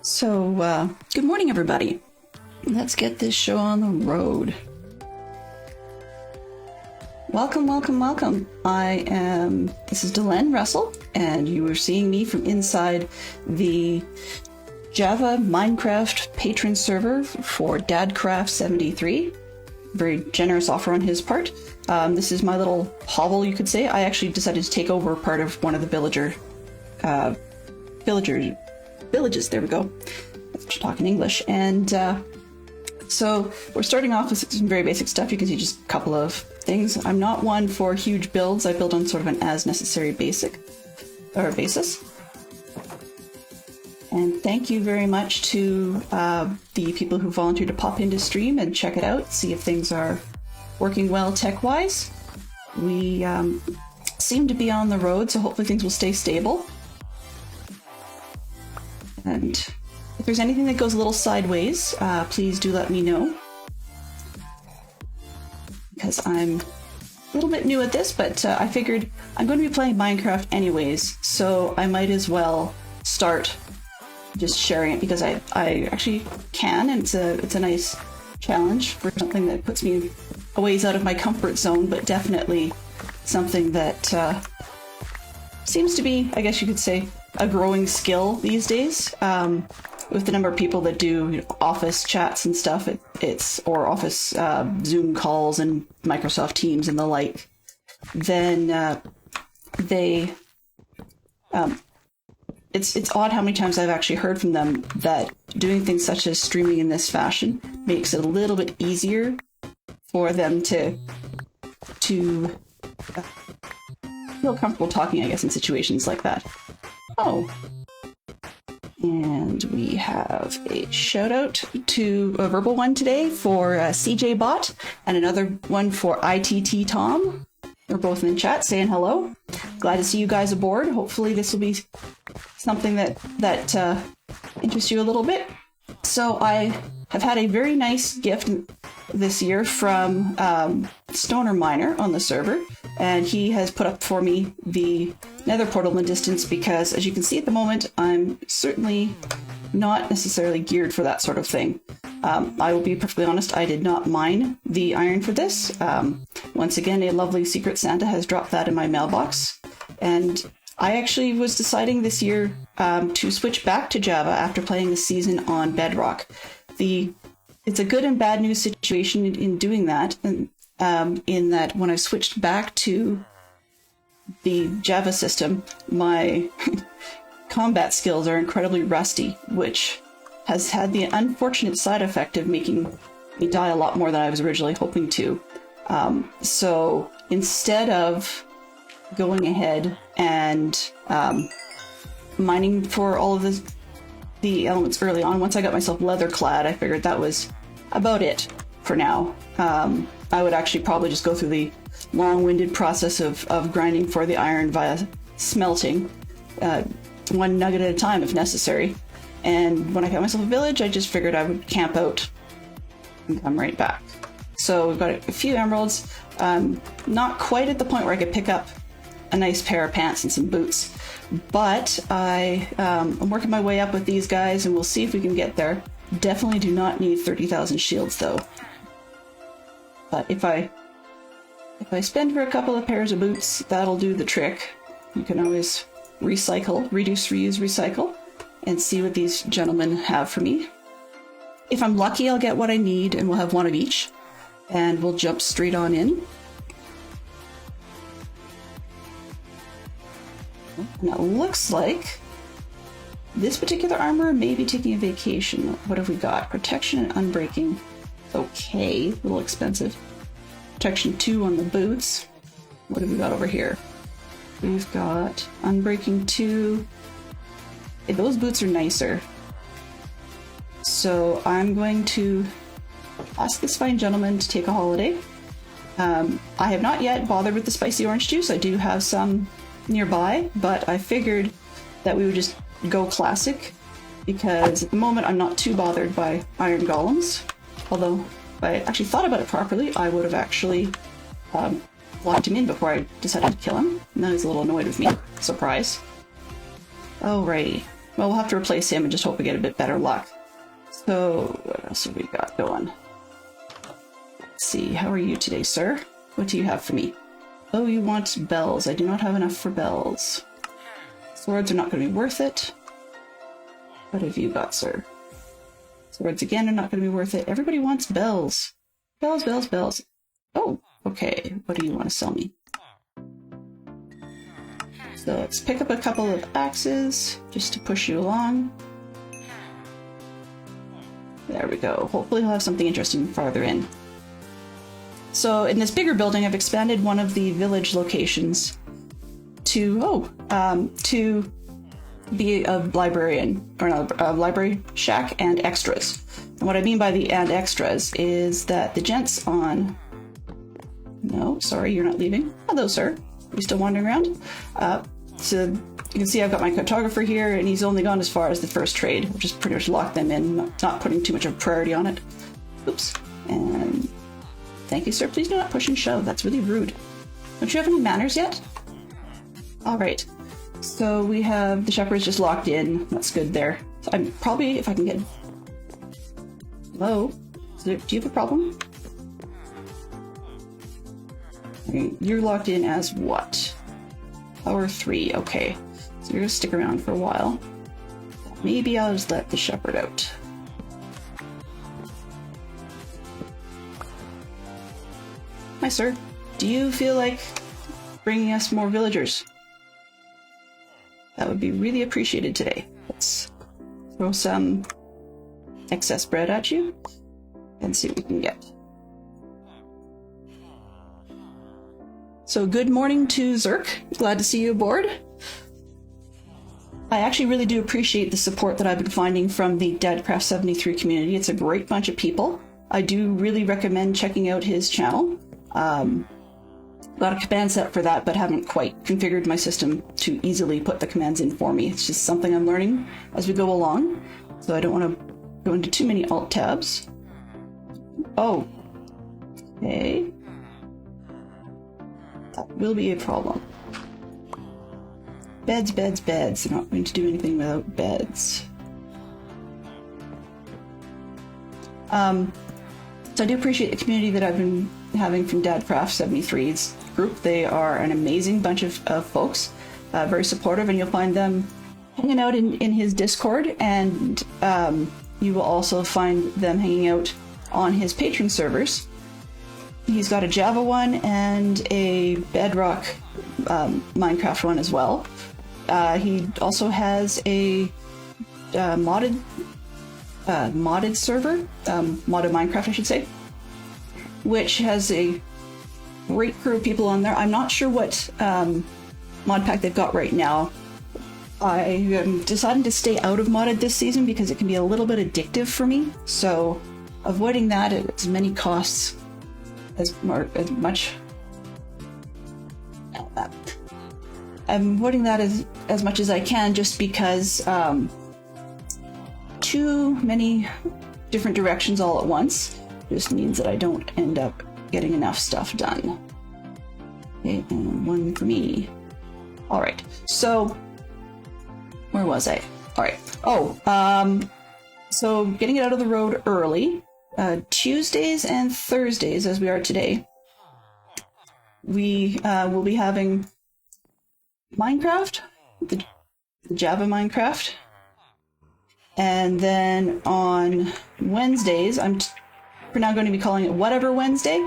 Good morning, everybody. Let's get this show on the road. Welcome. This is Delenn Russell, and you are seeing me from inside the Java Minecraft patron server for Dadcraft73. Very generous offer on his part. This is my little hovel, you could say. I actually decided to take over part of one of the villages, there we go. Let's talk in English. And so we're starting off with some very basic stuff. You can see just a couple of things. I'm not one for huge builds. I build on sort of an as necessary basis. And thank you very much to the people who volunteered to pop into stream and check it out, see if things are working well tech-wise. We seem to be on the road, so hopefully things will stay stable. And if there's anything that goes a little sideways, please do let me know. Because I'm a little bit new at this, but I figured I'm going to be playing Minecraft anyways, so I might as well start just sharing it because I actually can, and it's a nice challenge for something that puts me a ways out of my comfort zone, but definitely something that seems to be, I guess you could say, a growing skill these days. With the number of people that do office chats and stuff, or office Zoom calls and Microsoft Teams and the like, then it's odd how many times I've actually heard from them that doing things such as streaming in this fashion makes it a little bit easier for them to feel comfortable talking, I guess, in situations like that. Oh, and we have a shout out to a verbal one today for CJ Bot and another one for ITT Tom. They're both in the chat saying hello. Glad to see you guys aboard. Hopefully this will be something that interests you a little bit. So I have had a very nice gift this year from Stoner Miner on the server, and he has put up for me the Nether portal in distance because, as you can see at the moment, I'm certainly not necessarily geared for that sort of thing. I will be perfectly honest, I did not mine the iron for this. Once again, a lovely Secret Santa has dropped that in my mailbox, and I actually was deciding this year to switch back to Java after playing a season on Bedrock. It's a good and bad news situation in doing that, and in that when I switched back to the Java system, my combat skills are incredibly rusty, which has had the unfortunate side effect of making me die a lot more than I was originally hoping to. So instead of going ahead and mining for all of the elements early on, once I got myself leather clad, I figured that was about it for now. I would actually probably just go through the long-winded process of grinding for the iron via smelting, one nugget at a time if necessary. And when I got myself a village, I just figured I would camp out and come right back. So we've got a few emeralds, not quite at the point where I could pick up a nice pair of pants and some boots, but I'm working my way up with these guys, and we'll see if we can get there. Definitely do not need 30,000 shields though. But if I spend for a couple of pairs of boots, that'll do the trick. You can always recycle, reduce, reuse, recycle, and see what these gentlemen have for me. If I'm lucky, I'll get what I need, and we'll have one of each, and we'll jump straight on in. And it looks like this particular armor may be taking a vacation. What have we got? Protection and unbreaking. Okay, a little expensive. Protection 2 on the boots. What have we got over here? We've got unbreaking 2. Hey, those boots are nicer. So I'm going to ask this fine gentleman to take a holiday. I have not yet bothered with the spicy orange juice. I do have some nearby, but I figured that we would just go classic because at the moment I'm not too bothered by iron golems. Although, if I actually thought about it properly, I would have actually locked him in before I decided to kill him. Now he's a little annoyed with me. Surprise. Alrighty. Well, we'll have to replace him and just hope we get a bit better luck. So, what else have we got going? Let's see, how are you today, sir? What do you have for me? Oh, you want bells. I do not have enough for bells. Swords are not going to be worth it. What have you got, sir? Swords again are not going to be worth it. Everybody wants bells. Bells, bells, bells. Oh, okay. What do you want to sell me? So let's pick up a couple of axes just to push you along. There we go. Hopefully we'll have something interesting farther in. So in this bigger building, I've expanded one of the village locations to be a librarian, or a library shack and extras. And what I mean by the and extras is that the gents on... No, sorry, you're not leaving. Hello, sir. Are you still wandering around? So you can see I've got my cartographer here, and he's only gone as far as the first trade, which is pretty much locked them in, not putting too much of a priority on it. Oops. And thank you, sir. Please do not push and shove. That's really rude. Don't you have any manners yet? All right. So we have the shepherd's just locked in. That's good there. So I'm probably, if I can get... Hello? Do you have a problem? Okay, you're locked in as what? Power 3, okay. So you're gonna stick around for a while. Maybe I'll just let the shepherd out. Hi, sir. Do you feel like bringing us more villagers? That would be really appreciated today. Let's throw some excess bread at you and see what we can get. So good morning to Zerk. Glad to see you aboard. I actually really do appreciate the support that I've been finding from the Dadcraft 73 community. It's a great bunch of people. I do really recommend checking out his channel. Got a command set for that, but haven't quite configured my system to easily put the commands in for me. It's just something I'm learning as we go along, so I don't want to go into too many alt tabs. Oh, okay. That will be a problem. Beds, beds, beds. They're not going to do anything without beds. So I do appreciate the community that I've been having from Dadcraft 73's group. They are an amazing bunch of folks, very supportive, and you'll find them hanging out in his Discord, and you will also find them hanging out on his Patreon servers. He's got a Java one and a Bedrock Minecraft one as well. He also has a modded server, modded Minecraft I should say, which has a great crew of people on there. I'm not sure what mod pack they've got right now. I am deciding to stay out of modded this season because it can be a little bit addictive for me, so avoiding that at as many costs as much. I'm avoiding that as much as I can, just because too many different directions all at once just means that I don't end up getting enough stuff done. Okay, and one for me. All right, so where was I? All right. Oh, so getting it out of the road early. Tuesdays and Thursdays, as we are today, we will be having Minecraft, the Java Minecraft, and then on Wednesdays, we're now going to be calling it Whatever Wednesday,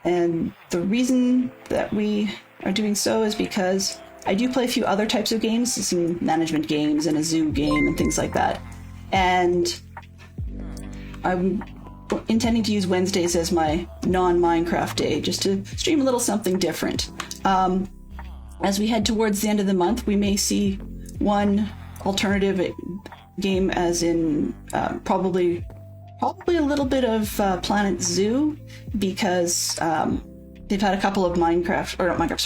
and the reason that we are doing so is because I do play a few other types of games, some management games and a zoo game and things like that, and I'm intending to use Wednesdays as my non-Minecraft day, just to stream a little something different. As we head towards the end of the month, we may see one alternative game, as in probably a little bit of Planet Zoo, because they've had a couple of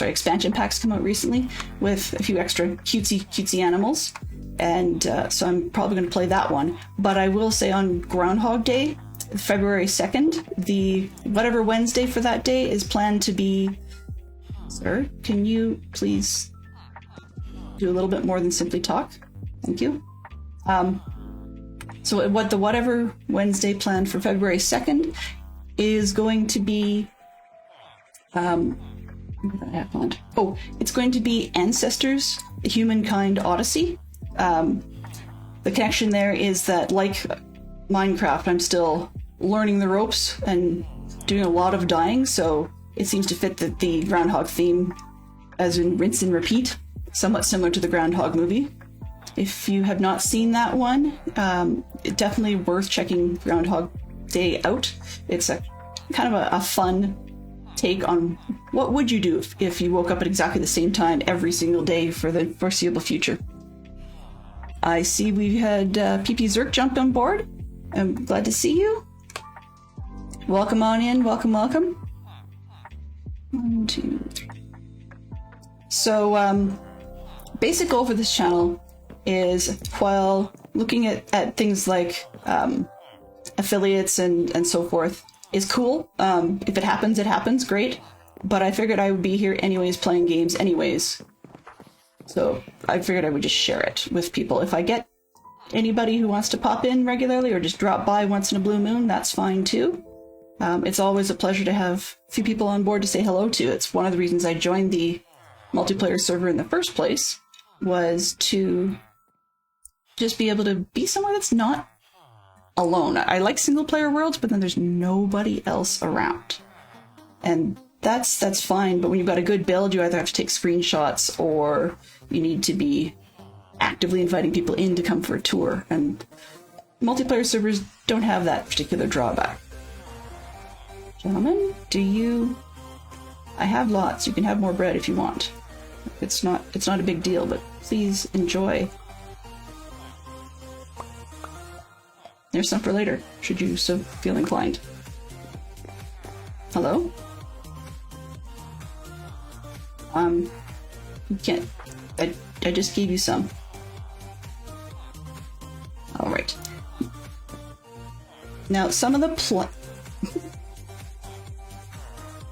expansion packs come out recently with a few extra cutesy animals, and so I'm probably going to play that one. But I will say on Groundhog Day, February 2nd, the Whatever Wednesday for that day is planned to be... Sir, can you please do a little bit more than simply talk? Thank you. So what the Whatever Wednesday plan for February 2nd is going to be, it's going to be Ancestors, the Humankind Odyssey. The connection there is that, like Minecraft, I'm still learning the ropes and doing a lot of dying, so it seems to fit the Groundhog theme, as in rinse and repeat, somewhat similar to the Groundhog movie. If you have not seen that one, definitely worth checking Groundhog Day out. It's a kind of a fun take on what would you do if you woke up at exactly the same time every single day for the foreseeable future. I see we had PP Zerk jump on board. I'm glad to see you. Welcome on in. Welcome, welcome. 1, 2, 3. So, basic goal for this channel is, while looking at things like affiliates and so forth, is cool. If it happens, great. But I figured I would be here anyways, playing games anyways. So I figured I would just share it with people. If I get anybody who wants to pop in regularly or just drop by once in a blue moon, that's fine too. It's always a pleasure to have a few people on board to say hello to. It's one of the reasons I joined the multiplayer server in the first place, was to just be able to be somewhere that's not alone. I like single player worlds, but then there's nobody else around. And that's fine, but when you've got a good build, you either have to take screenshots or you need to be actively inviting people in to come for a tour, and multiplayer servers don't have that particular drawback. Gentlemen, I have lots. You can have more bread if you want. It's not a big deal, but please enjoy. There's some for later, should you so feel inclined. Hello? You can't... I just gave you some. Alright. Now, some of the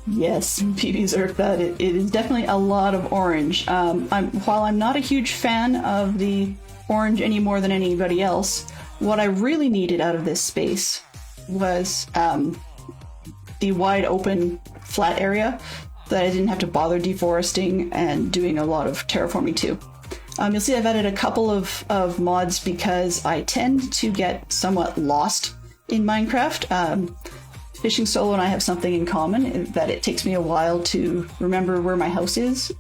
Yes, PBs are that. It is definitely a lot of orange. While I'm not a huge fan of the orange any more than anybody else, what I really needed out of this space was the wide open flat area that I didn't have to bother deforesting and doing a lot of terraforming to. You'll see I've added a couple of mods because I tend to get somewhat lost in Minecraft. Fishing Solo and I have something in common, in that it takes me a while to remember where my house is.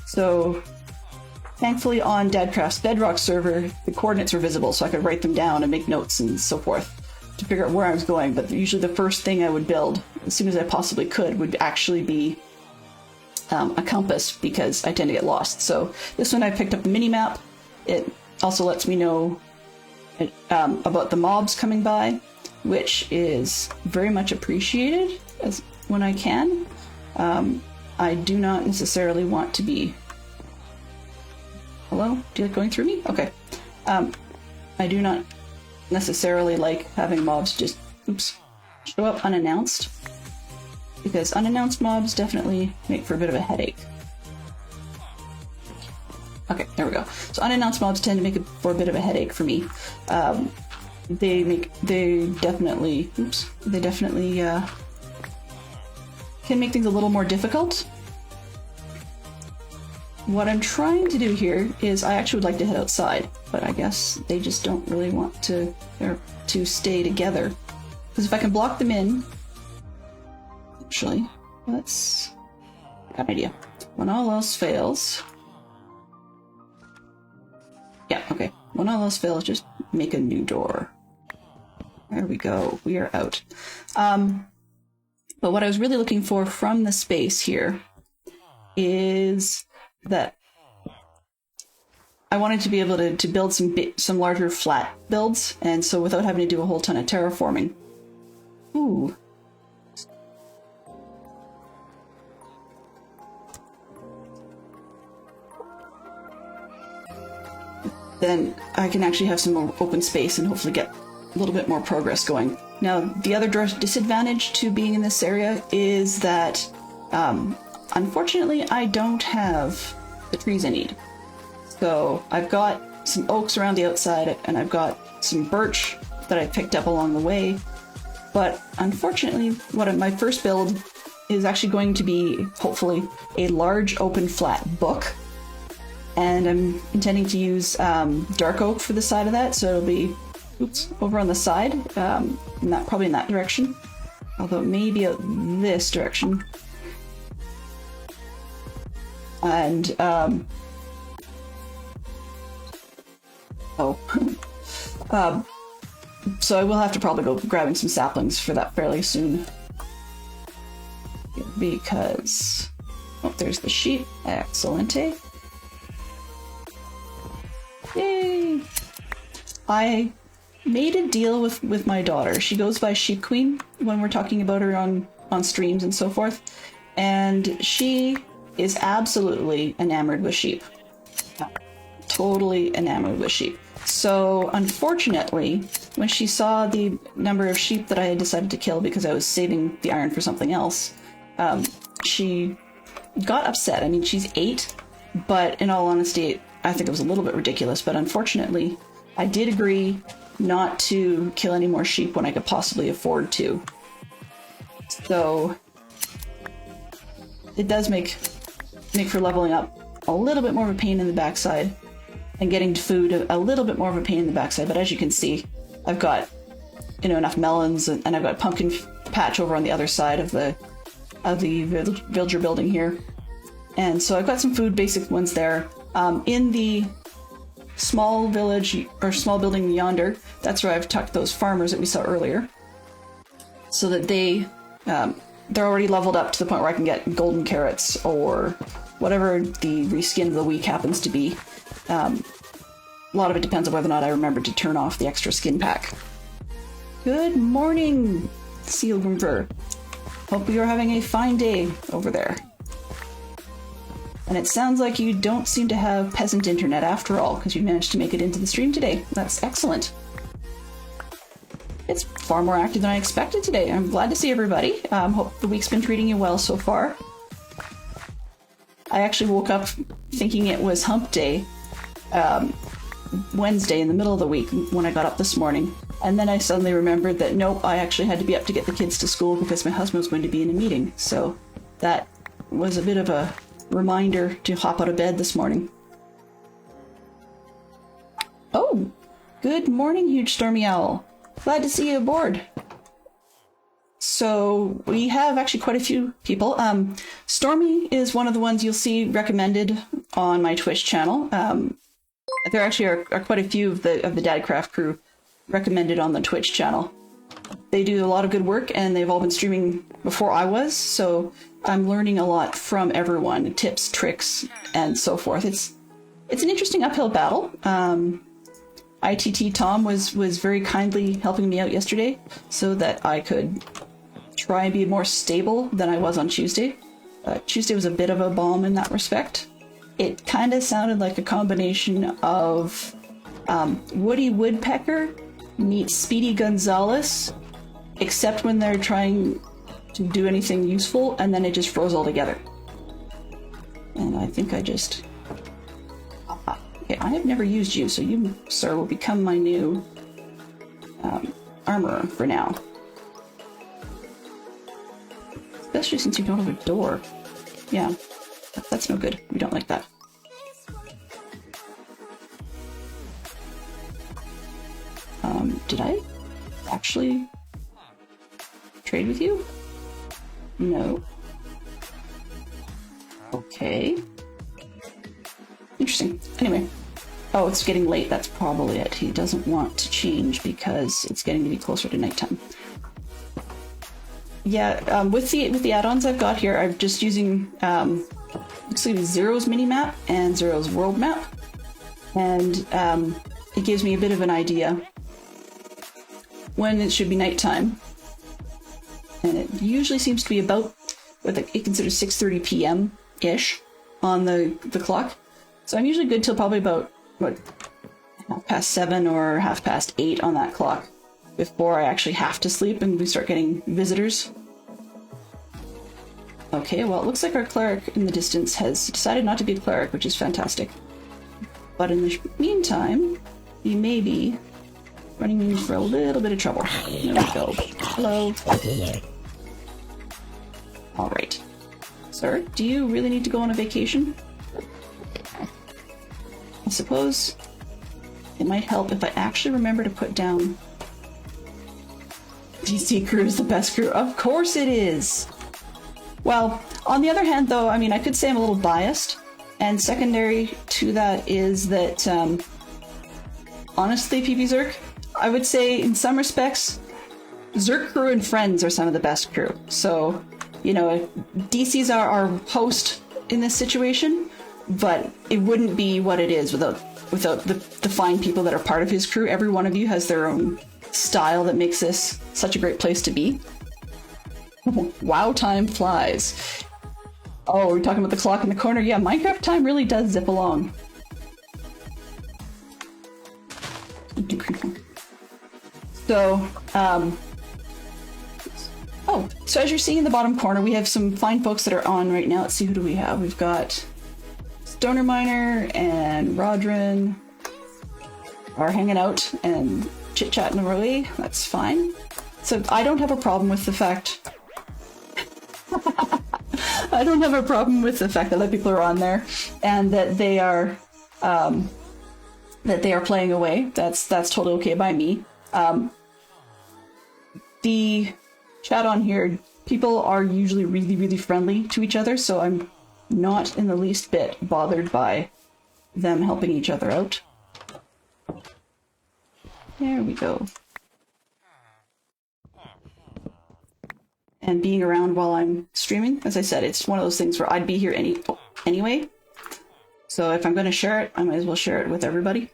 So thankfully on Dadcraft's Bedrock server, the coordinates were visible, so I could write them down and make notes and so forth to figure out where I was going. But usually the first thing I would build, as soon as I possibly could, would actually be a compass, because I tend to get lost. So this one I picked up the mini-map. It also lets me know about the mobs coming by, which is very much appreciated when I can. I do not necessarily want to be... Hello? Do you like going through me? Okay. I do not necessarily like having mobs just, show up unannounced, because unannounced mobs definitely make for a bit of a headache. Okay, there we go. So unannounced mobs tend to make it for a bit of a headache for me. They definitely can make things a little more difficult. What I'm trying to do here is, I actually would like to head outside, but I guess they just don't really want to stay together. Because if I can block them in, actually, let's got an idea. When all else fails, yeah, okay. When all else fails, just make a new door. There we go. We are out. But what I was really looking for from the space here is that I wanted to be able to build some larger flat builds, and so without having to do a whole ton of terraforming. Ooh. Then I can actually have some more open space and hopefully get a little bit more progress going. Now, the other disadvantage to being in this area is that, unfortunately, I don't have the trees I need. So I've got some oaks around the outside, and I've got some birch that I picked up along the way. But unfortunately, my first build is actually going to be, hopefully, a large open flat book. And I'm intending to use dark oak for the side of that, so it'll be over on the side, probably in that direction. Although maybe this direction. And, so I will have to probably go grabbing some saplings for that fairly soon. Because... oh, there's the sheep. Excellente. Yay! I made a deal with my daughter. She goes by Sheep Queen when we're talking about her on streams and so forth. And she is absolutely enamored with sheep. Totally enamored with sheep. So, unfortunately, when she saw the number of sheep that I had decided to kill because I was saving the iron for something else, she got upset. I mean, she's 8, but in all honesty, I think it was a little bit ridiculous. But unfortunately, I did agree not to kill any more sheep when I could possibly afford to. So, it does make for leveling up a little bit more of a pain in the backside. And getting food a little bit more of a pain in the backside, but as you can see, I've got enough melons, and I've got a pumpkin patch over on the other side of the villager building here, and so I've got some food, basic ones there. In the small village or small building yonder, that's where I've tucked those farmers that we saw earlier, so that they're already leveled up to the point where I can get golden carrots or whatever the reskin of the week happens to be. A lot of it depends on whether or not I remember to turn off the extra skin pack. Good morning, Sealgrimver. Hope you're having a fine day over there. And it sounds like you don't seem to have peasant internet after all, because you managed to make it into the stream today. That's excellent. It's far more active than I expected today. I'm glad to see everybody. Hope the week's been treating you well so far. I actually woke up thinking it was hump day. Wednesday in the middle of the week when I got up this morning, and then I suddenly remembered that nope, I actually had to be up to get the kids to school because my husband was going to be in a meeting, so that was a bit of a reminder to hop out of bed this morning. Oh, good morning, Huge Stormy Owl. Glad to see you aboard. So we have actually quite a few people. Stormy is one of the ones you'll see recommended on my Twitch channel. There actually are quite a few of the Dadcraft crew recommended on the Twitch channel. They do a lot of good work, and they've all been streaming before I was, so I'm learning a lot from everyone, tips, tricks, and so forth. It's an interesting uphill battle. ITT Tom was very kindly helping me out yesterday so that I could try and be more stable than I was on Tuesday. Tuesday was a bit of a bomb in that respect. It kind of sounded like a combination of Woody Woodpecker meets Speedy Gonzales, except when they're trying to do anything useful, and then it just froze all together. And I think I just... okay, I have never used you, so you, sir, will become my new armorer for now. Especially since you don't have a door. Yeah. That's no good. We don't like that. Did I actually trade with you? No. Okay. Interesting. Anyway. Oh, it's getting late. That's probably it. He doesn't want to change because it's getting to be closer to nighttime. Yeah, with the add-ons I've got here, I'm just using looks like Zero's mini-map and Zero's world map, and it gives me a bit of an idea when it should be nighttime, and it usually seems to be about what it considers 6:30 p.m. ish on the clock. So I'm usually good till probably about 7:30 or 8:30 on that clock before I actually have to sleep and we start getting visitors. Okay, well, it looks like our cleric in the distance has decided not to be a cleric, which is fantastic. But in the meantime, you may be running into for a little bit of trouble. There we go. Hello. Alright. Sir, do you really need to go on a vacation? I suppose it might help if I actually remember to put down DC crew is the best crew. Of course it is! Well, on the other hand though, I mean, I could say I'm a little biased, and secondary to that is that, honestly, PP Zerk, I would say in some respects, Zerk crew and friends are some of the best crew. So, you know, DC's our host in this situation, but it wouldn't be what it is without the fine people that are part of his crew. Every one of you has their own style that makes this such a great place to be. Wow, time flies. Oh, we're talking about the clock in the corner. Yeah, Minecraft time really does zip along. So, oh, so as you're seeing in the bottom corner, we have some fine folks that are on right now. Let's see, who do we have? We've got Stoner Miner and Rodrin are hanging out and chit-chatting away. That's fine. So I don't have a problem with the fact... I don't have a problem with the fact that other people are on there and that they are playing away. That's totally okay by me. The chat on here, people are usually really, really friendly to each other, so I'm not in the least bit bothered by them helping each other out. There we go. And being around while I'm streaming, as I said, it's one of those things where I'd be here anyway. So if I'm going to share it, I might as well share it with everybody.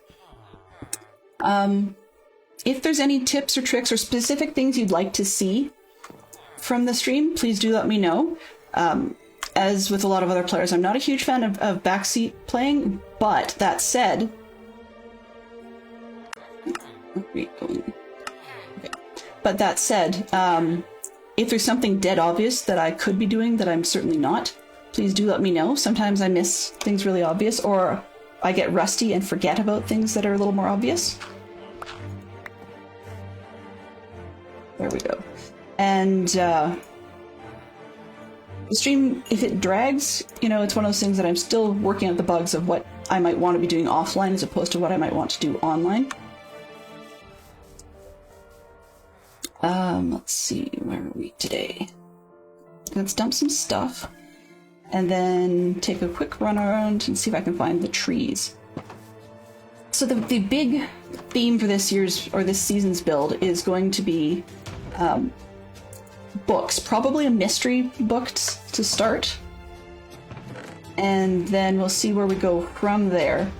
If there's any tips or tricks or specific things you'd like to see from the stream, please do let me know. As with a lot of other players, I'm not a huge fan of backseat playing, but that said... Okay. But that said, if there's something dead obvious that I could be doing that I'm certainly not, please do let me know. Sometimes I miss things really obvious, or I get rusty and forget about things that are a little more obvious. There we go. And the stream, if it drags, you know, it's one of those things that I'm still working out the bugs of what I might want to be doing offline as opposed to what I might want to do online. Let's see, where are we today? Let's dump some stuff and then take a quick run around and see if I can find the trees. So the big theme for this year's, or this season's build is going to be books, probably a mystery book to start. And then we'll see where we go from there.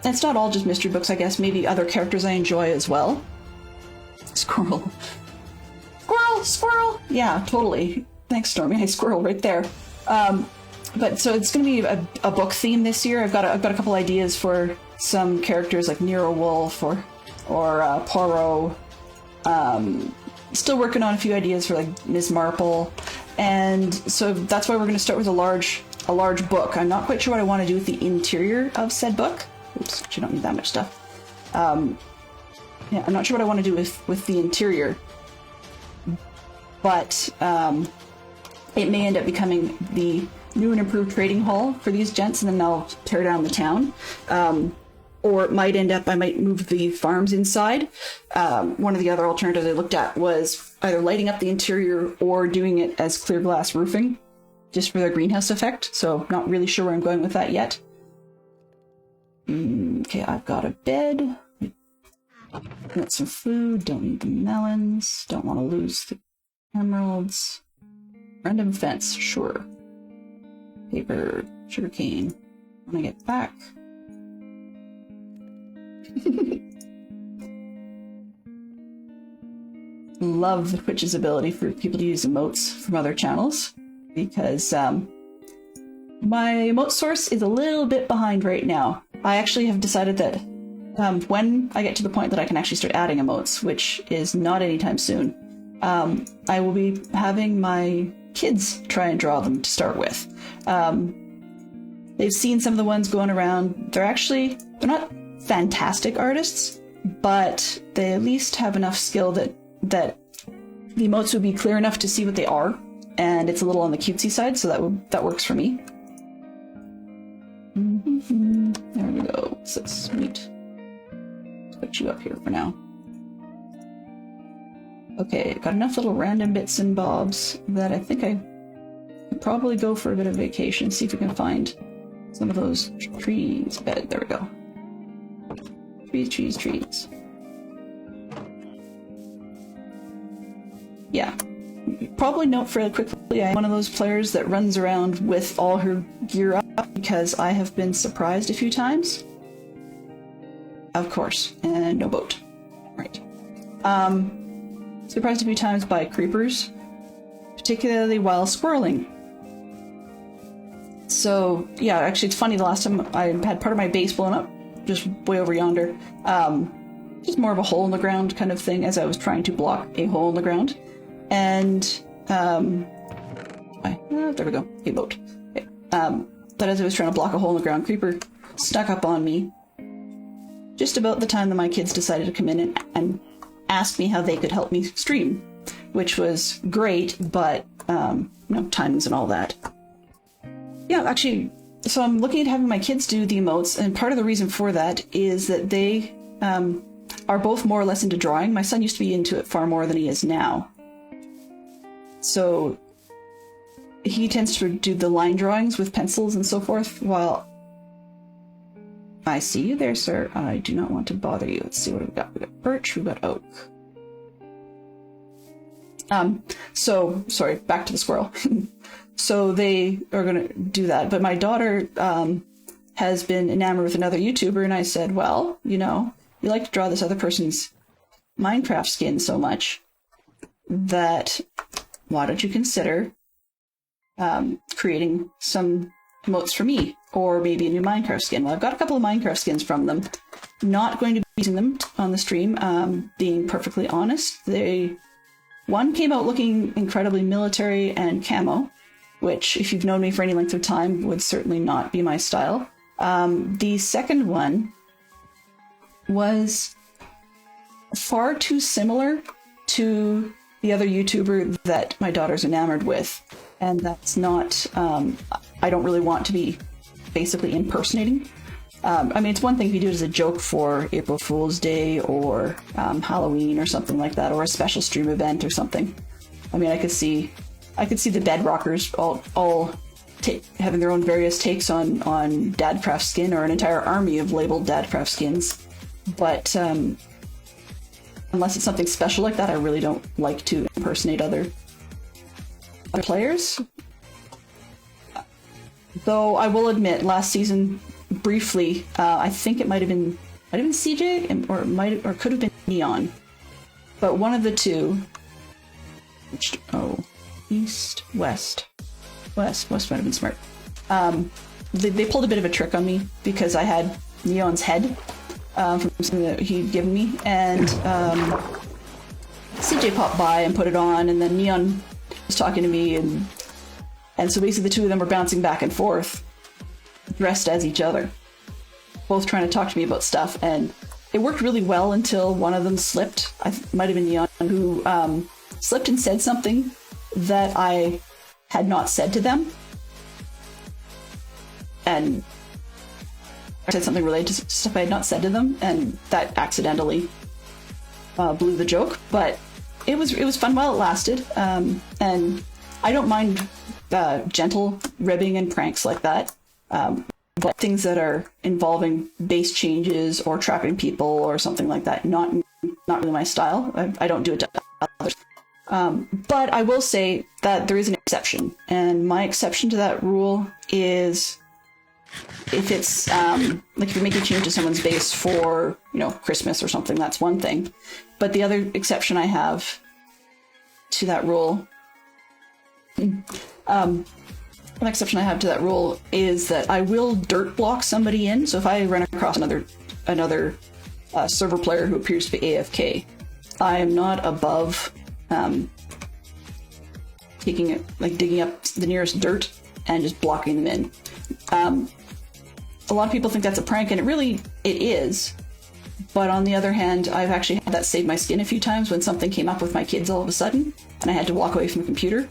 It's not all just mystery books, I guess, maybe other characters I enjoy as well. Squirrel. Squirrel! Squirrel! Yeah, totally. Thanks, Stormy. Hey, squirrel right there. But so it's going to be a book theme this year. I've got a couple ideas for some characters like Nero Wolf or Poirot. Still working on a few ideas for like Ms. Marple. And so that's why we're going to start with a large book. I'm not quite sure what I want to do with the interior of said book. Oops, you don't need that much stuff. Yeah, I'm not sure what I want to do with the interior, but it may end up becoming the new and improved trading hall for these gents, and then I'll tear down the town. Or it might end up, I might move the farms inside. One of the other alternatives I looked at was either lighting up the interior or doing it as clear glass roofing, just for the greenhouse effect. So not really sure where I'm going with that yet. Okay, I've got a bed. Got some food, don't need the melons, don't want to lose the emeralds. Random fence, sure. Paper, sugarcane, when I get back. Love the Twitch's ability for people to use emotes from other channels, because my emote source is a little bit behind right now. I actually have decided that when I get to the point that I can actually start adding emotes, which is not anytime soon, I will be having my kids try and draw them to start with. they've seen some of the ones going around. They're not fantastic artists, but they at least have enough skill that the emotes would be clear enough to see what they are, and it's a little on the cutesy side, so that works for me. There we go. So sweet. Let's put you up here for now. Okay, got enough little random bits and bobs that I think I could probably go for a bit of vacation, see if we can find some of those trees. There we go. Trees. Yeah. Probably note fairly quickly, I'm one of those players that runs around with all her gear up because I have been surprised a few times. Of course. And no boat. Right. Surprised a few times by creepers, particularly while squirreling. So, yeah, actually it's funny, the last time I had part of my base blown up, just way over yonder, just more of a hole in the ground kind of thing as I was trying to block a hole in the ground. And, there we go, a boat. Okay. But as I was trying to block a hole in the ground, creeper snuck up on me just about the time that my kids decided to come in and ask me how they could help me stream, which was great, but, timings and all that. Yeah, actually, so I'm looking at having my kids do the emotes, and part of the reason for that is that they are both more or less into drawing. My son used to be into it far more than he is now. So he tends to do the line drawings with pencils and so forth, while I see you there, sir. I do not want to bother you. Let's see what we've got. We've got birch, we've got oak. So, sorry, back to the squirrel. So they are going to do that. But my daughter has been enamored with another YouTuber, and I said, well, you like to draw this other person's Minecraft skin so much that why don't you consider creating some emotes for me, or maybe a new Minecraft skin. Well, I've got a couple of Minecraft skins from them. Not going to be using them on the stream, being perfectly honest. One came out looking incredibly military and camo, which, if you've known me for any length of time, would certainly not be my style. The second one was far too similar to the other YouTuber that my daughter's enamored with, and that's not, I don't really want to be basically impersonating. It's one thing if you do it as a joke for April Fool's Day or Halloween or something like that, or a special stream event or something. I could see the Bedrockers all having their own various takes on Dadcraft skin, or an entire army of labeled Dadcraft skins. But unless it's something special like that, I really don't like to impersonate other players. Though I will admit, last season, briefly, I think it might have been CJ, or could have been Neon. But one of the two. West might have been smart. They pulled a bit of a trick on me because I had Neon's head from something that he'd given me, and CJ popped by and put it on, and then Neon was talking to me, and so basically the two of them were bouncing back and forth, dressed as each other, both trying to talk to me about stuff, and it worked really well until one of them slipped. I might have been Neon, who slipped and said something that I had not said to them, and I said something related to stuff I had not said to them, and that accidentally blew the joke. But it was fun while it lasted, and I don't mind gentle ribbing and pranks like that, but things that are involving base changes or trapping people or something like that, not really my style. I don't do it to others. But I will say that there is an exception, and my exception to that rule is if it's like if you're making change to someone's base for Christmas or something, that's one thing. But the other exception I have to that rule, is that I will dirt block somebody in. So if I run across another server player who appears to be AFK, I am not above digging up the nearest dirt and just blocking them in. a lot of people think that's a prank, and it is. But on the other hand, I've actually had that save my skin a few times when something came up with my kids all of a sudden, and I had to walk away from the computer.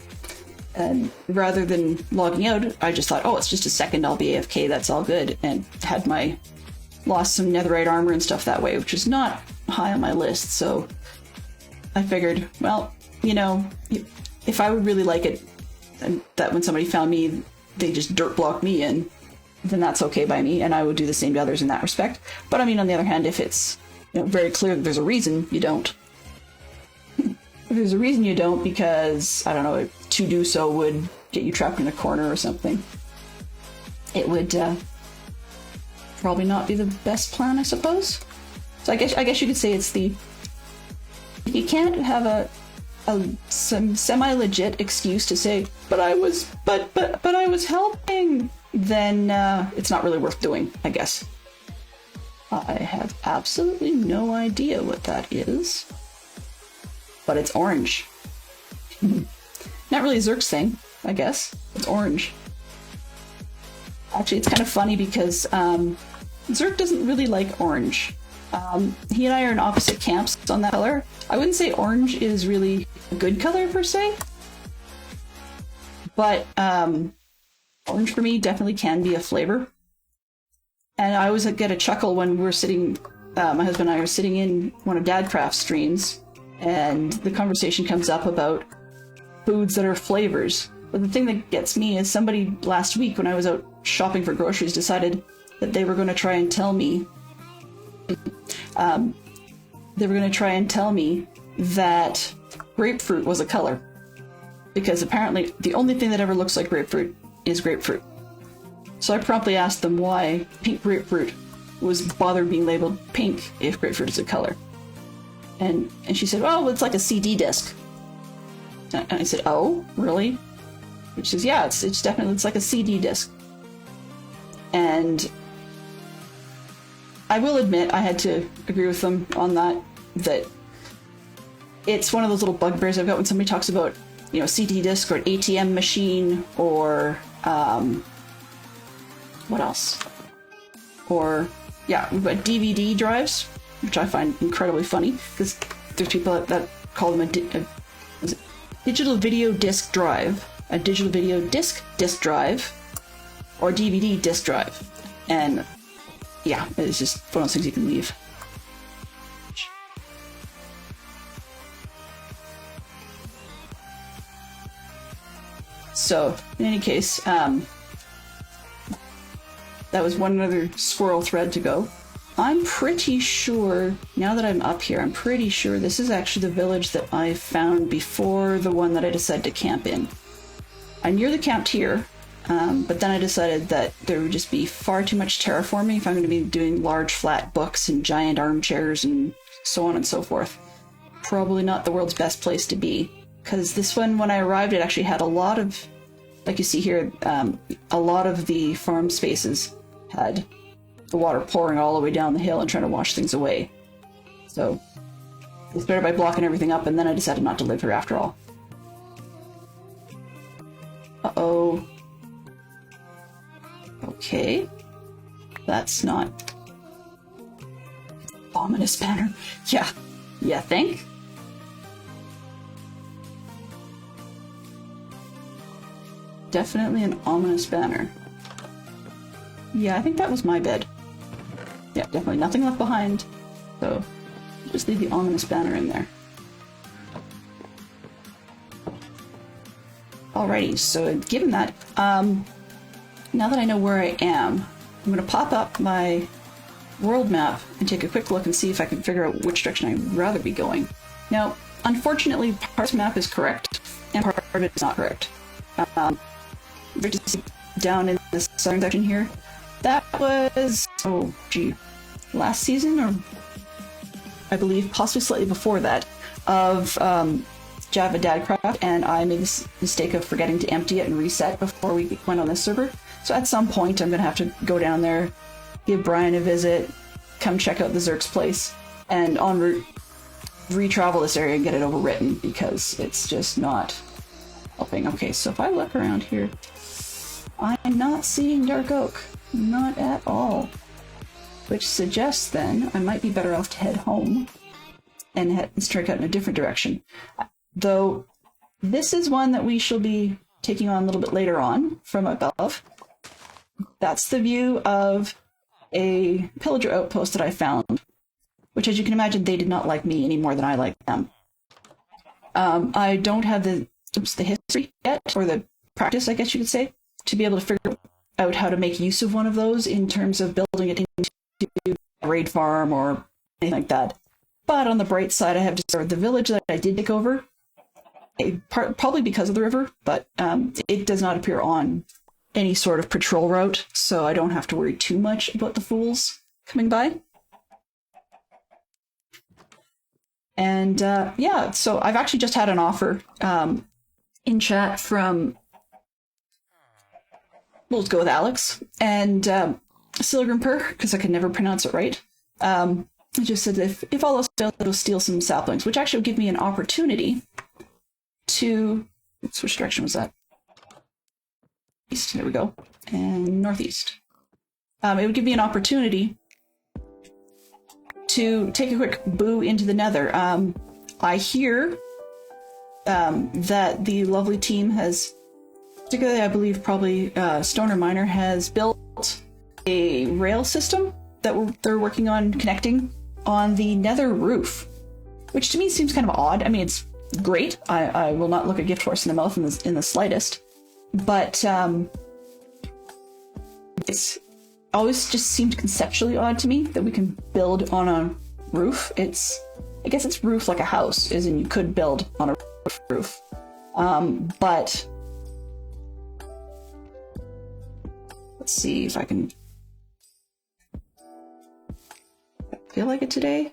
And rather than logging out, I just thought, oh, it's just a second, I'll be AFK, that's all good, and lost some netherite armor and stuff that way, which is not high on my list. So I figured, well, you know, if I would really like it, and that when somebody found me, they just dirt blocked me in, then that's okay by me, and I would do the same to others in that respect. But I mean, on the other hand, if it's, you know, very clear that there's a reason, you don't. If there's a reason you don't, because, I don't know, to do so would get you trapped in a corner or something, it would probably not be the best plan, I suppose. So I guess you could say it's the, if you can't have some semi-legit excuse to say, but I was helping, then it's not really worth doing, I guess. I have absolutely no idea what that is, but it's orange. Not really a Zerk's thing, I guess. It's orange. Actually, it's kind of funny because Zerk doesn't really like orange. He and I are in opposite camps on that color. I wouldn't say orange is really a good color per se, but orange for me definitely can be a flavor. And I always get a chuckle when we're sitting, my husband and I are sitting in one of Dadcraft's streams, and the conversation comes up about foods that are flavors. But the thing that gets me is somebody last week when I was out shopping for groceries decided that they were going to try and tell me that grapefruit was a color, because apparently the only thing that ever looks like grapefruit is grapefruit. So I promptly asked them why pink grapefruit was bothered being labeled pink if grapefruit is a color. And she said, well, it's like a CD disc. And I said, oh, really? And she says, yeah, it's definitely, it's like a CD disc. And I will admit, I had to agree with them on that it's one of those little bugbears I've got when somebody talks about, you know, CD disc or an ATM machine or, what else? Or, yeah, we've got DVD drives, which I find incredibly funny, because there's people that call them a digital video disc drive, a digital video disc drive, or DVD disc drive. And yeah, it's just one of those things you can leave. So, in any case, that was one other squirrel thread to go. I'm pretty sure, now that I'm up here, I'm pretty sure this is actually the village that I found before the one that I decided to camp in. I nearly camped here, but then I decided that there would just be far too much terraforming if I'm going to be doing large flat books and giant armchairs and so on and so forth. Probably not the world's best place to be, because this one, when I arrived, it actually had a lot of, like you see here, a lot of the farm spaces had the water pouring all the way down the hill and trying to wash things away. So they started by blocking everything up, and then I decided not to live here after all. Uh-oh. Okay. That's not... Ominous banner. Yeah. Yeah, think? Definitely an ominous banner. Yeah, I think that was my bed. Yeah, definitely nothing left behind. So, just leave the ominous banner in there. Alrighty, so given that, now that I know where I am, I'm going to pop up my world map and take a quick look and see if I can figure out which direction I'd rather be going. Now, unfortunately, part of the map is correct, and part of it is not correct. Down in the southern section here, that was, oh gee, last season, or I believe possibly slightly before that, of Java Dadcraft, and I made this mistake of forgetting to empty it and reset before we went on this server. So at some point I'm going to have to go down there, give Brian a visit, come check out the Zerk's place, and en route re-travel this area and get it overwritten, because it's just not helping. Okay, so if I look around here, I'm not seeing Dark Oak. Not at all. Which suggests then I might be better off to head home and strike out in a different direction. Though this is one that we shall be taking on a little bit later on from above. That's the view of a pillager outpost that I found, which, as you can imagine, they did not like me any more than I liked them. I don't have the history yet, or the practice, I guess you could say, to be able to figure out how to make use of one of those in terms of building it into a raid farm or anything like that. But on the bright side, I have discovered the village that I did take over, probably because of the river, but it does not appear on any sort of patrol route, so I don't have to worry too much about the fools coming by. And yeah, so I've actually just had an offer in chat from, we'll just go with Alex, and Silgrimper, because I could never pronounce it right. It just said if all else fails, it'll steal some saplings, which actually will give me an opportunity to, which direction was that? East, there we go, and northeast. It would give me an opportunity to take a quick boo into the nether. I hear that the lovely team has, particularly I believe probably Stoner Miner, has built a rail system that they're working on connecting on the nether roof, which to me seems kind of odd. I mean, it's great. I will not look a gift horse in the mouth in the slightest, but it's always just seemed conceptually odd to me that we can build on a roof. I guess it's roof like a house, as in you could build on a roof. But let's see if I can feel like it today.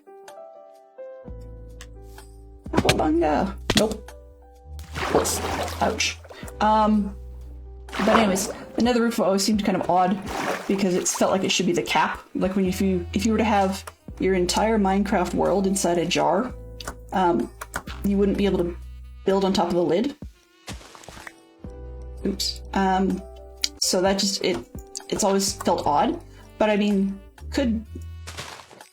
Bunga. Nope. Ouch. But anyways, the nether roof always seemed kind of odd because it felt like it should be the cap. Like if you were to have your entire Minecraft world inside a jar, you wouldn't be able to build on top of the lid. Oops. So that just it's always felt odd. But I mean,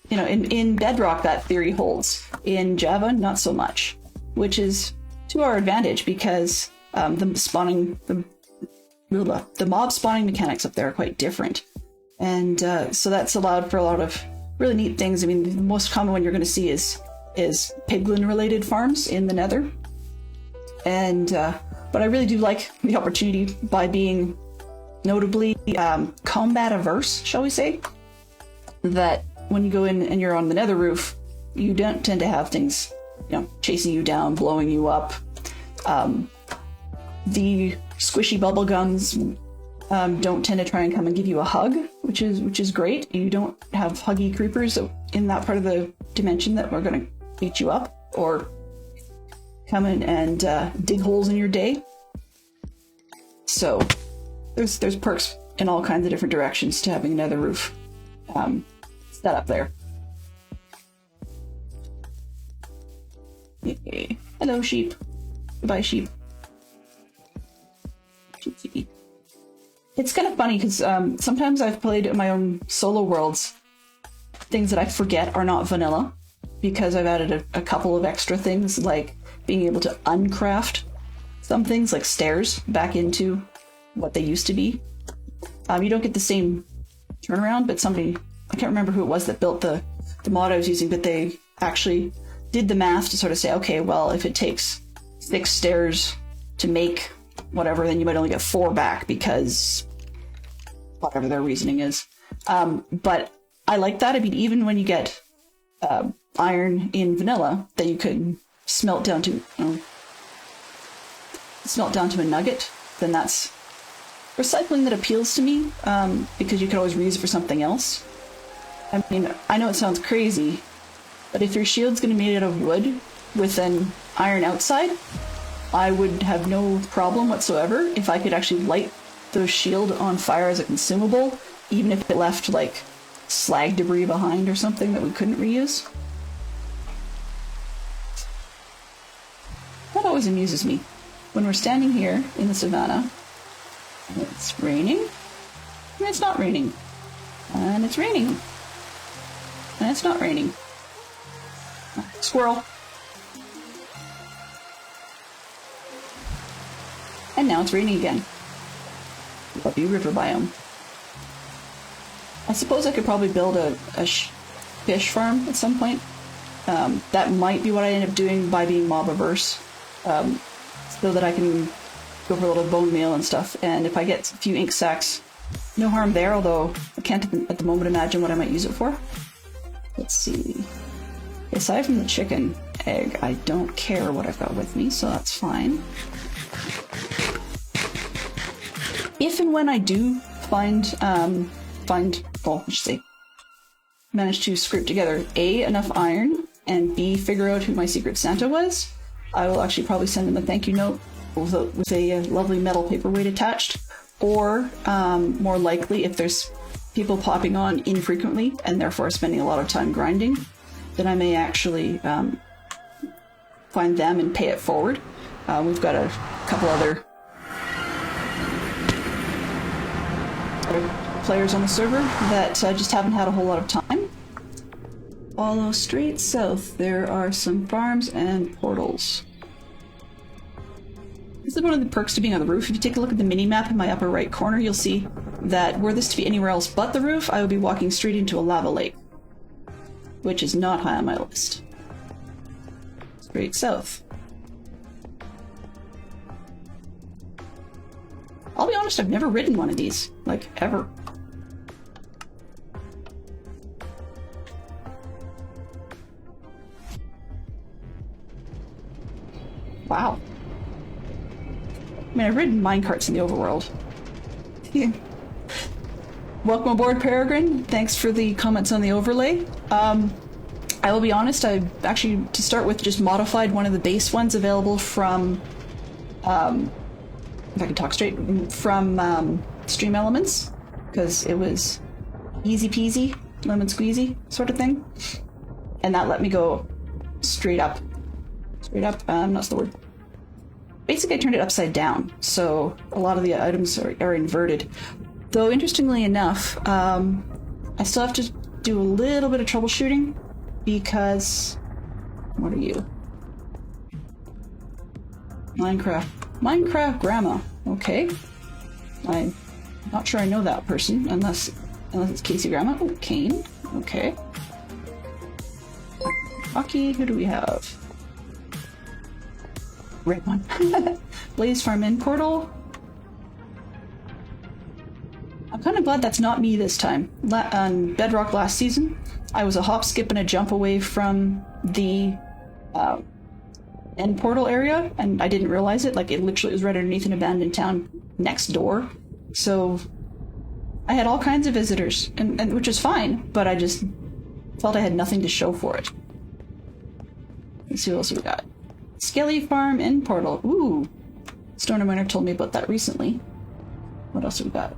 in Bedrock that theory holds. In Java, not so much, which is to our advantage because the mob spawning mechanics up there are quite different, and so that's allowed for a lot of really neat things. I mean, the most common one you're going to see is piglin related farms in the nether, and but I really do like the opportunity by being notably combat averse, shall we say, that when you go in and you're on the nether roof, you don't tend to have things, chasing you down, blowing you up. The squishy bubble guns don't tend to try and come and give you a hug, which is great. You don't have huggy creepers in that part of the dimension that are going to beat you up or come in and dig holes in your day. So there's perks in all kinds of different directions to having another roof set up there. Yay. Hello, sheep. Goodbye, sheep. Sheep. It's kind of funny because sometimes I've played in my own solo worlds things that I forget are not vanilla because I've added a couple of extra things, like being able to uncraft some things like stairs back into what they used to be. You don't get the same turnaround, but somebody, I can't remember who it was that built the mod I was using, but they actually did the math to sort of say, okay, well, if it takes 6 stairs to make whatever, then you might only get 4 back because whatever their reasoning is. But I like that. I mean, even when you get iron in vanilla that you could smelt down to a nugget, then that's recycling that appeals to me, because you could always reuse it for something else. I mean, I know it sounds crazy, but if your shield's going to be made out of wood with an iron outside, I would have no problem whatsoever if I could actually light the shield on fire as a consumable, even if it left, like, slag debris behind or something that we couldn't reuse. That always amuses me. When we're standing here in the savannah, and it's raining, And it's not raining. And it's raining. And it's not raining. Squirrel. And now it's raining again. Love you, river biome. I suppose I could probably build a fish farm at some point. That might be what I end up doing by being mob averse. So that I can go for a little bone meal and stuff. And if I get a few ink sacs, no harm there, although I can't at the moment imagine what I might use it for. Let's see. Aside from the chicken egg, I don't care what I've got with me, so that's fine. If and when I do manage to scrape together A, enough iron, and B, figure out who my Secret Santa was, I will actually probably send them a thank you note with a lovely metal paperweight attached. Or, more likely, if there's people popping on infrequently and therefore spending a lot of time grinding, then I may actually find them and pay it forward. We've got a couple other players on the server that just haven't had a whole lot of time. Follow straight south. There are some farms and portals. This is one of the perks to being on the roof. If you take a look at the mini-map in my upper right corner, you'll see that were this to be anywhere else but the roof, I would be walking straight into a lava lake, which is not high on my list. Straight south. I'll be honest, I've never ridden one of these, like, ever. Wow. I mean, I've ridden minecarts in the overworld. Yeah. Welcome aboard, Peregrine. Thanks for the comments on the overlay. I will be honest, I actually, to start with, just modified one of the base ones available from, if I can talk straight, from Stream Elements, because it was easy peasy, lemon squeezy sort of thing. And that let me go straight up. Straight up, that's the word. Basically, I turned it upside down, so a lot of the items are inverted. Though, interestingly enough, I still have to do a little bit of troubleshooting, because... What are you? Minecraft Grandma. Okay. I'm not sure I know that person, unless it's Casey Grandma. Oh, Kane. Okay. Rocky, who do we have? Red one. Blaze Farm In Portal. I'm kind of glad that's not me this time. On Bedrock last season, I was a hop, skip, and a jump away from the end portal area, and I didn't realize it. Like, it literally was right underneath an abandoned town next door. So I had all kinds of visitors, and which is fine, but I just felt I had nothing to show for it. Let's see what else we got. Skelly Farm In Portal. Ooh. Stoner Miner told me about that recently. What else have we got?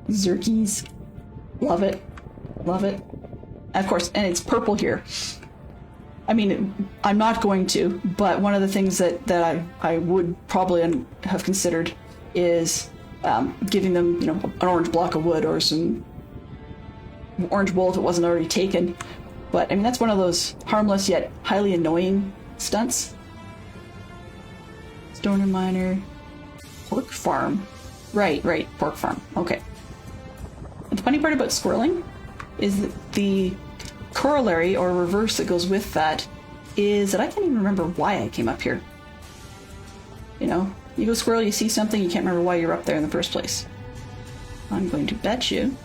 Zerkies. Love it. Love it. And of course, and it's purple here. I mean, I'm not going to, but one of the things that I would probably have considered is giving them, you know, an orange block of wood or some orange wool if it wasn't already taken. But, I mean, that's one of those harmless yet highly annoying stunts. Stoner Miner. Pork Farm. Right, pork farm. Okay. And the funny part about squirreling is that the corollary or reverse that goes with that is that I can't even remember why I came up here. You know, you go squirrel, you see something, you can't remember why you're up there in the first place. I'm going to bet you.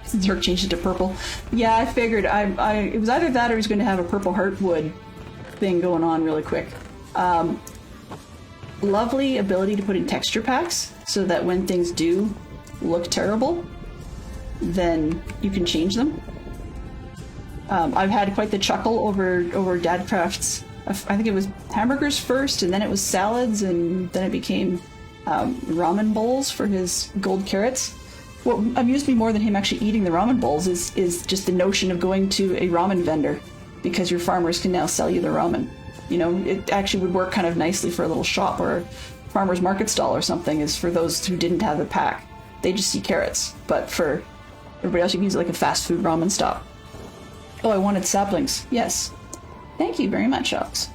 Zerk changed it to purple. Yeah, I figured it was either that or he was going to have a purple heartwood thing going on really quick. Lovely ability to put in texture packs so that when things do look terrible, then you can change them. I've had quite the chuckle over Dadcraft's, I think it was hamburgers first, and then it was salads, and then it became ramen bowls for his gold carrots. What amused me more than him actually eating the ramen bowls is just the notion of going to a ramen vendor, because your farmers can now sell you the ramen. You know, it actually would work kind of nicely for a little shop or farmer's market stall or something is for those who didn't have the pack. They just see carrots. But for everybody else, you can use it like a fast food ramen stop. Oh, I wanted saplings. Yes. Thank you very much, Alex.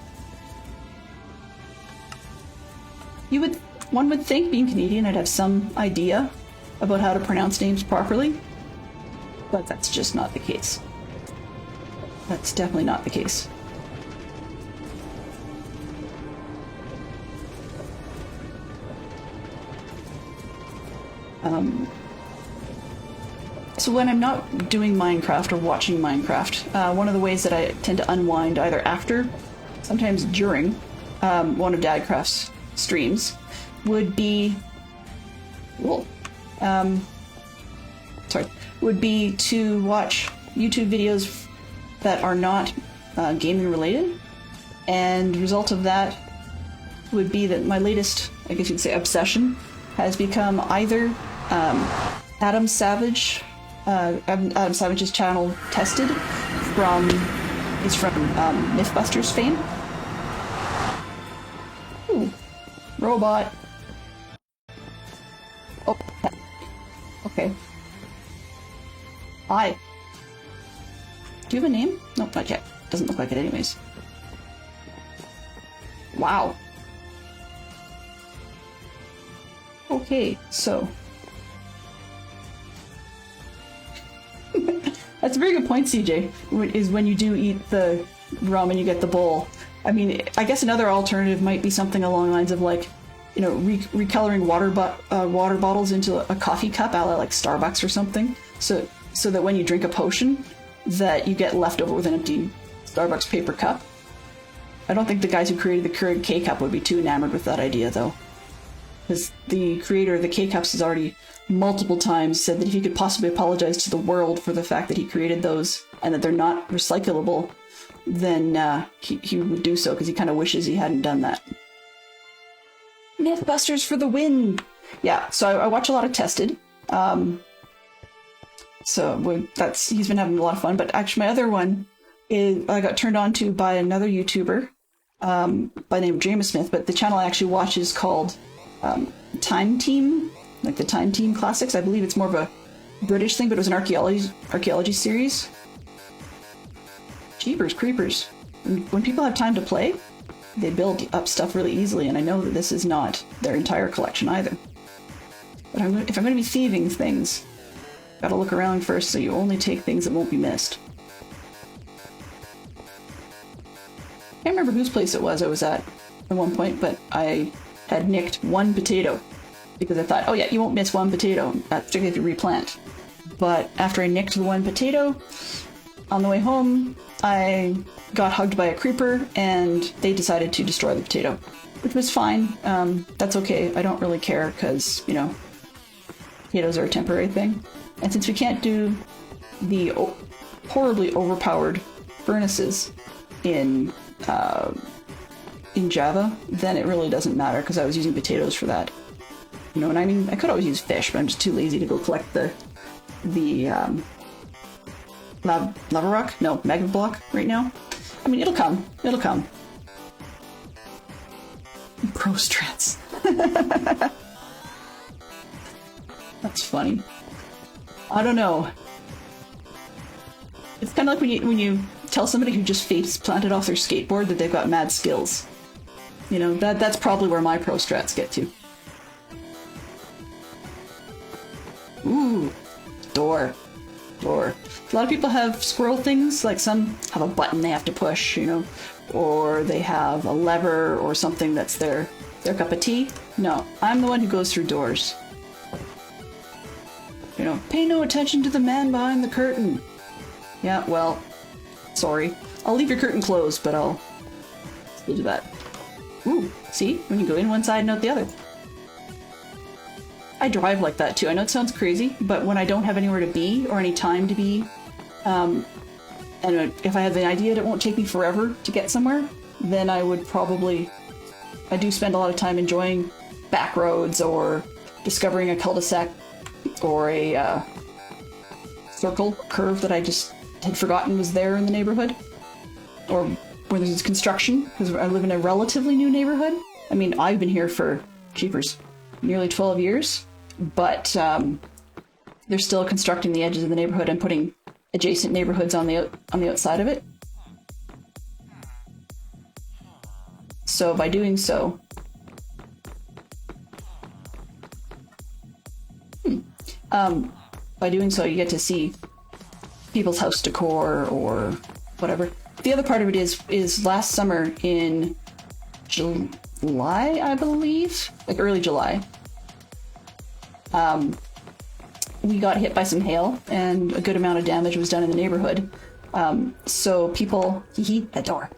One would think, being Canadian, I'd have some idea about how to pronounce names properly, but that's just not the case. That's definitely not the case. So when I'm not doing Minecraft or watching Minecraft, one of the ways that I tend to unwind, either after, sometimes during, one of Dadcraft's streams, would be... would be to watch YouTube videos that are not gaming related, and the result of that would be that my latest, I guess you'd say, obsession has become either Adam Savage's channel Tested from Mythbusters fame. Ooh, robot. Oh, okay. Hi. Do you have a name? Nope, not yet. Doesn't look like it anyways. Wow. Okay, so... That's a very good point, CJ, is when you do eat the ramen, you get the bowl. I mean, I guess another alternative might be something along the lines of, like, you know, recoloring water bottles into a coffee cup, a la like Starbucks or something, so that when you drink a potion, that you get left over with an empty Starbucks paper cup. I don't think the guys who created the Keurig K-Cup would be too enamored with that idea, though. Because the creator of the K-Cups has already multiple times said that if he could possibly apologize to the world for the fact that he created those and that they're not recyclable, then he would do so, because he kind of wishes he hadn't done that. Mythbusters for the win! Yeah, so I watch a lot of Tested. So he's been having a lot of fun, but actually my other one is I got turned on to by another YouTuber by the name of James Smith, but the channel I actually watch is called Time Team, like the Time Team Classics. I believe it's more of a British thing, but it was an archaeology series. Jeepers creepers. When people have time to play, they build up stuff really easily, and I know that this is not their entire collection either. But if I'm going to be thieving things, gotta look around first so you only take things that won't be missed. Can't remember whose place it was I was at one point, but I had nicked one potato because I thought, oh yeah, you won't miss one potato, particularly if you replant. But after I nicked the one potato, on the way home, I got hugged by a creeper and they decided to destroy the potato, which was fine. That's okay. I don't really care because, you know, potatoes are a temporary thing. And since we can't do the horribly overpowered furnaces in Java, then it really doesn't matter because I was using potatoes for that. You know, and I mean, I could always use fish, but I'm just too lazy to go collect the lava rock? No, magma block right now. I mean, it'll come. It'll come. Pro strats. That's funny. I don't know. It's kind of like when you tell somebody who just face planted off their skateboard that they've got mad skills. You know, that's probably where my pro strats get to. Ooh, door. A lot of people have squirrel things, like some have a button they have to push, you know, or they have a lever or something that's their cup of tea. No, I'm the one who goes through doors. You know, pay no attention to the man behind the curtain. Yeah, well, sorry. I'll leave your curtain closed, but I'll do that. Ooh, see? When you go in one side and out the other. I drive like that too. I know it sounds crazy, but when I don't have anywhere to be or any time to be, and if I have the idea that it won't take me forever to get somewhere, then I do spend a lot of time enjoying back roads or discovering a cul-de-sac or a curve that I just had forgotten was there in the neighborhood, or where there's construction, because I live in a relatively new neighborhood. I mean, I've been here for jeepers, nearly 12 years. But they're still constructing the edges of the neighborhood and putting adjacent neighborhoods on the outside of it. So by doing so, you get to see people's house decor or whatever. The other part of it is last summer in July, I believe, like early July. We got hit by some hail, and a good amount of damage was done in the neighborhood. So people, that door.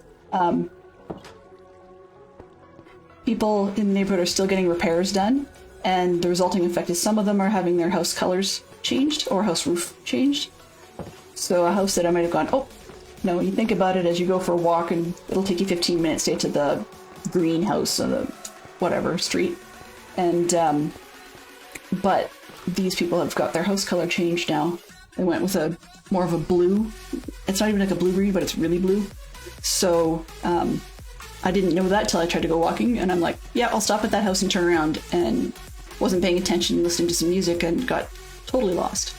People in the neighborhood are still getting repairs done, and the resulting effect is some of them are having their house colors changed or house roof changed. So a house that I might have gone, oh, no, you think about it as you go for a walk, and it'll take you 15 minutes to get to the greenhouse or the whatever street. And but these people have got their house color changed now. They went with a more of a blue. It's not even like a blue green, but it's really blue. So I didn't know that till I tried to go walking, and I'm like, yeah, I'll stop at that house and turn around, and wasn't paying attention, listening to some music, and got totally lost.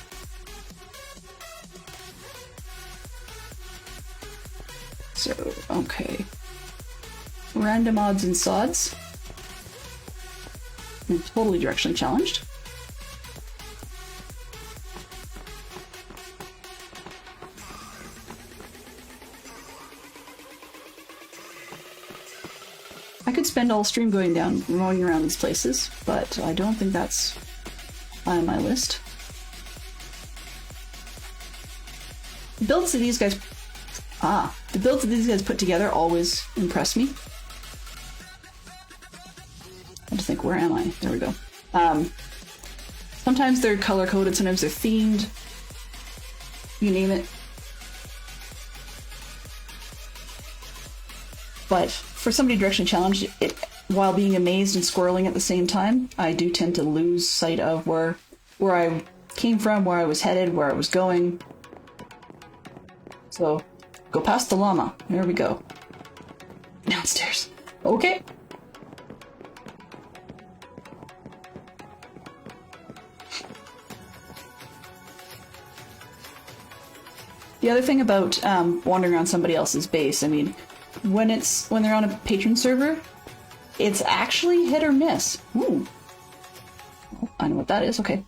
So, okay. Random odds and sods. I'm totally directionally challenged. I could spend all stream going down, roaming around these places, but I don't think that's on my list. The builds that these guys put together always impress me. I have to think, where am I? There we go. Sometimes they're color-coded, sometimes they're themed. You name it. But for somebody directionally challenged, while being amazed and squirreling at the same time, I do tend to lose sight of where I came from, where I was headed, where I was going. So, go past the llama. There we go. Downstairs. Okay. The other thing about wandering around somebody else's base, I mean, when they're on a patron server, it's actually hit or miss. Ooh. Oh, I know what that is. Okay.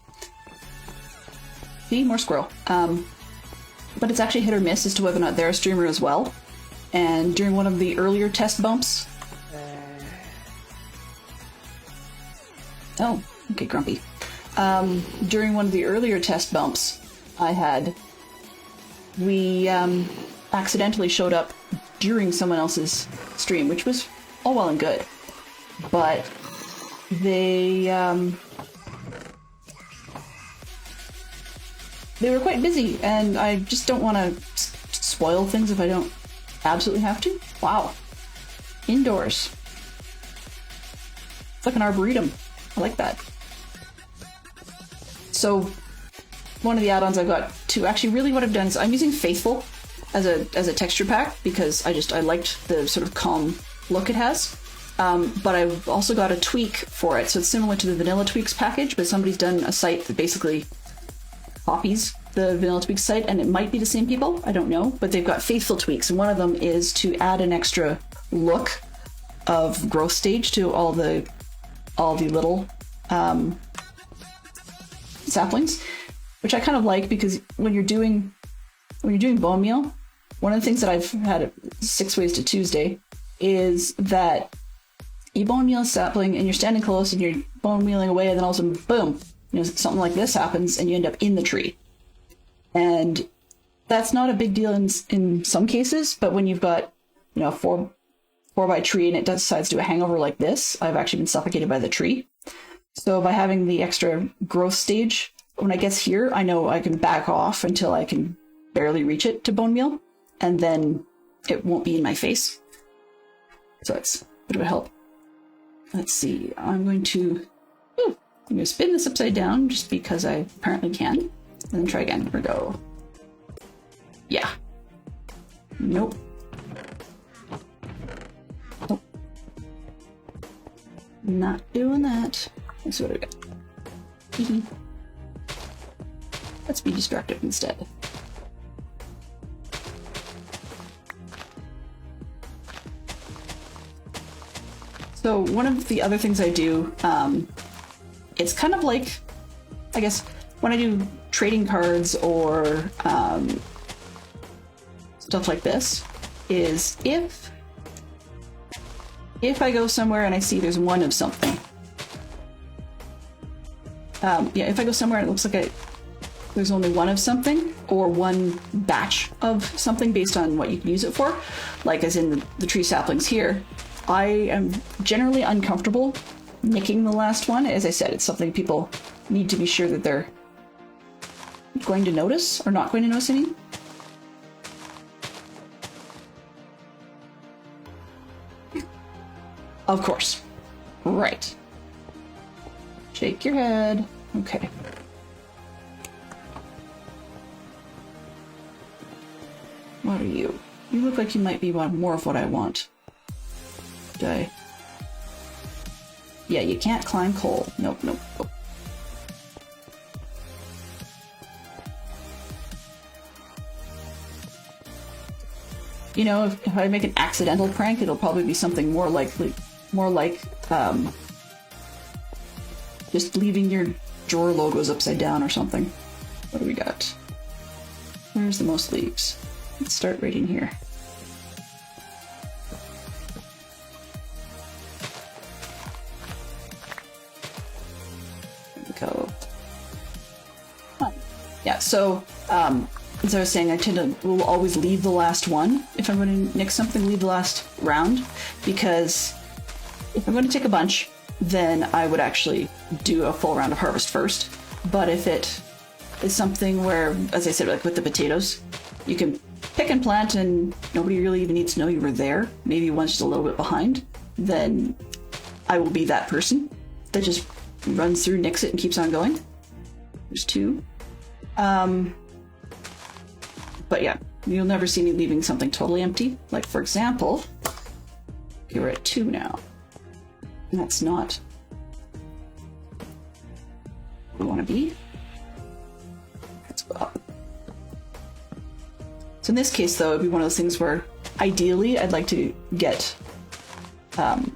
See, more squirrel. But it's actually hit or miss as to whether or not they're a streamer as well. And during one of the earlier test bumps... Oh, okay, grumpy. During one of the earlier test bumps I had, we accidentally showed up during someone else's stream, which was all well and good. But they were quite busy, and I just don't want to spoil things if I don't absolutely have to. Wow. Indoors. It's like an arboretum. I like that. So, one of the add-ons I've got to actually really what I've done is I'm using Faithful as a texture pack because I liked the sort of calm look it has. But I've also got a tweak for it. So it's similar to the Vanilla Tweaks package, but somebody's done a site that basically copies the Vanilla Tweaks site, and it might be the same people, I don't know, but they've got Faithful tweaks, and one of them is to add an extra look of growth stage to all the little saplings, which I kind of like because when you're doing bone meal, one of the things that I've had at 6 Ways to Tuesday is that you bone meal a sapling and you're standing close and you're bone mealing away, and then all of a sudden, boom, something like this happens and you end up in the tree. And that's not a big deal in some cases, but when you've got, a 4 by tree and it decides to do a hangover like this, I've actually been suffocated by the tree. So by having the extra growth stage, when it gets here, I know I can back off until I can barely reach it to bone meal, and then it won't be in my face. So it's a bit of a help. Let's see, I'm going to spin this upside down just because I apparently can. And then try again. Here we go. Yeah. Nope. Nope. Not doing that. Let's see what we got. Hee. Let's be destructive instead. So one of the other things I do, it's kind of like, I guess, when I do trading cards or stuff like this, is if I go somewhere and I see there's one of something, yeah, if I go somewhere and it looks like there's only one of something, or one batch of something based on what you can use it for, like as in the tree saplings here, I am generally uncomfortable nicking the last one. As I said, it's something people need to be sure that they're going to notice or not going to notice any. Of course. Right. Shake your head. Okay. What are you? You look like you might be more of what I want. Yeah, you can't climb coal. Nope, nope, nope. You know, if I make an accidental prank, it'll probably be something more like just leaving your drawer logos upside down or something. What do we got? Where's the most leaves? Let's start right in here. There we go. Huh. Yeah, so as I was saying, will always leave the last one. If I'm going to nick something, leave the last round, because if I'm going to take a bunch, then I would actually do a full round of harvest first. But if it is something where, as I said, like with the potatoes, you can pick and plant and nobody really even needs to know you were there, maybe one's just a little bit behind, then I will be that person that just runs through, nicks it, and keeps on going. There's two. But yeah, you'll never see me leaving something totally empty. Like, for example, okay, we're at 2 now. And that's not where we want to be. Let's go up. So in this case, though, it'd be one of those things where ideally I'd like to get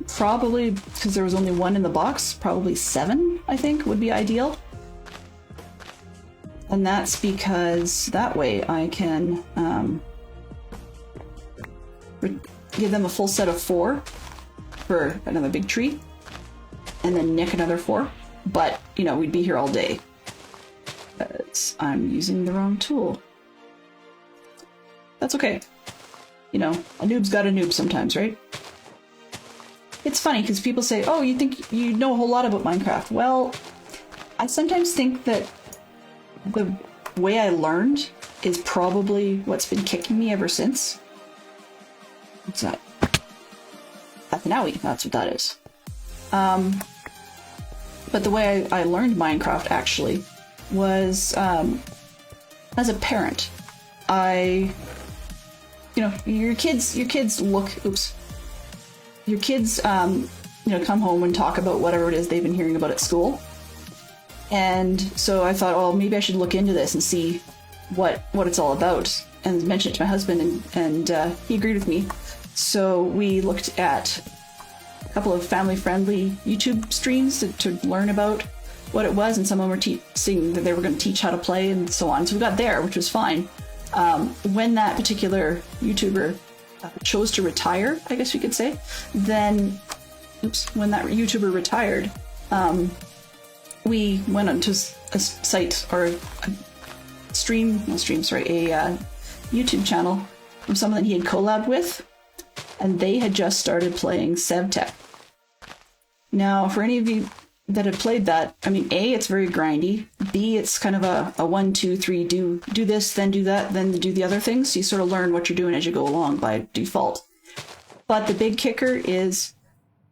probably, because there was only one in the box, probably 7, I think, would be ideal. And that's because that way I can give them a full set of 4 for another big tree, and then nick another 4. But, you know, we'd be here all day. I'm using the wrong tool. That's okay. You know, a noob's got a noob sometimes, right? It's funny because people say, oh, you think you know a whole lot about Minecraft. Well, I sometimes think that the way I learned is probably what's been kicking me ever since. What's that? That's an owie. That's what that is. But the way I learned Minecraft actually was as a parent. You know, your kids look. Oops. Your kids, you know, come home and talk about whatever it is they've been hearing about at school. And so I thought, well, maybe I should look into this and see what it's all about, and mention it to my husband, and he agreed with me. So we looked at a couple of family-friendly YouTube streams to learn about what it was, and some of them were saying that they were going to teach how to play and so on. So we got there, which was fine. When that particular YouTuber chose to retire, I guess you could say, then, when that YouTuber retired, we went onto a site, or a YouTube channel from someone that he had collabed with, and they had just started playing SevTech. Now, for any of you that have played that, I mean, A, it's very grindy. B, it's kind of a 1, 2, 3, do this, then do that, then do the other things. So you sort of learn what you're doing as you go along by default. But the big kicker is,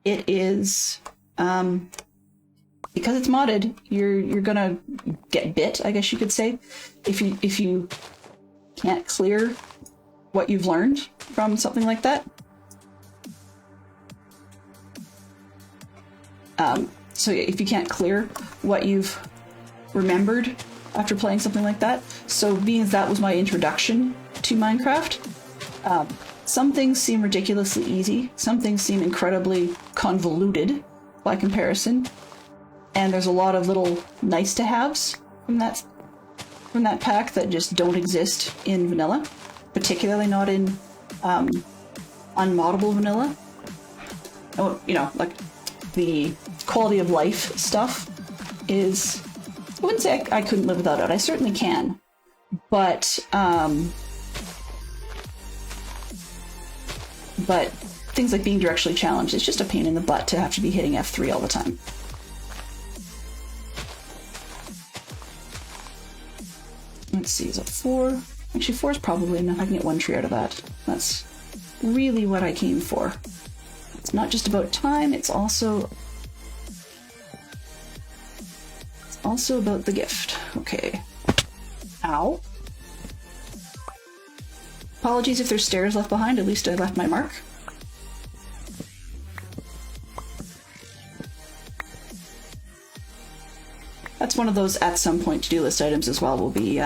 it is, because it's modded, you're gonna get bit, I guess you could say, if you can't clear what you've learned from something like that. So if you can't clear what you've remembered after playing something like that. So being that was my introduction to Minecraft, some things seem ridiculously easy, some things seem incredibly convoluted by comparison, and there's a lot of little nice-to-haves from that pack that just don't exist in vanilla, particularly not in unmoddable vanilla. Oh, you know, like the quality of life stuff is, I wouldn't say I couldn't live without it. I certainly can, but things like being directionally challenged, it's just a pain in the butt to have to be hitting F3 all the time. Let's see, is it 4? Actually, 4 is probably enough. I can get 1 tree out of that. That's really what I came for. It's not just about time, it's also about the gift. Okay. Ow. Apologies if there's stairs left behind, at least I left my mark. That's one of those at some point to-do list items as well. We'll be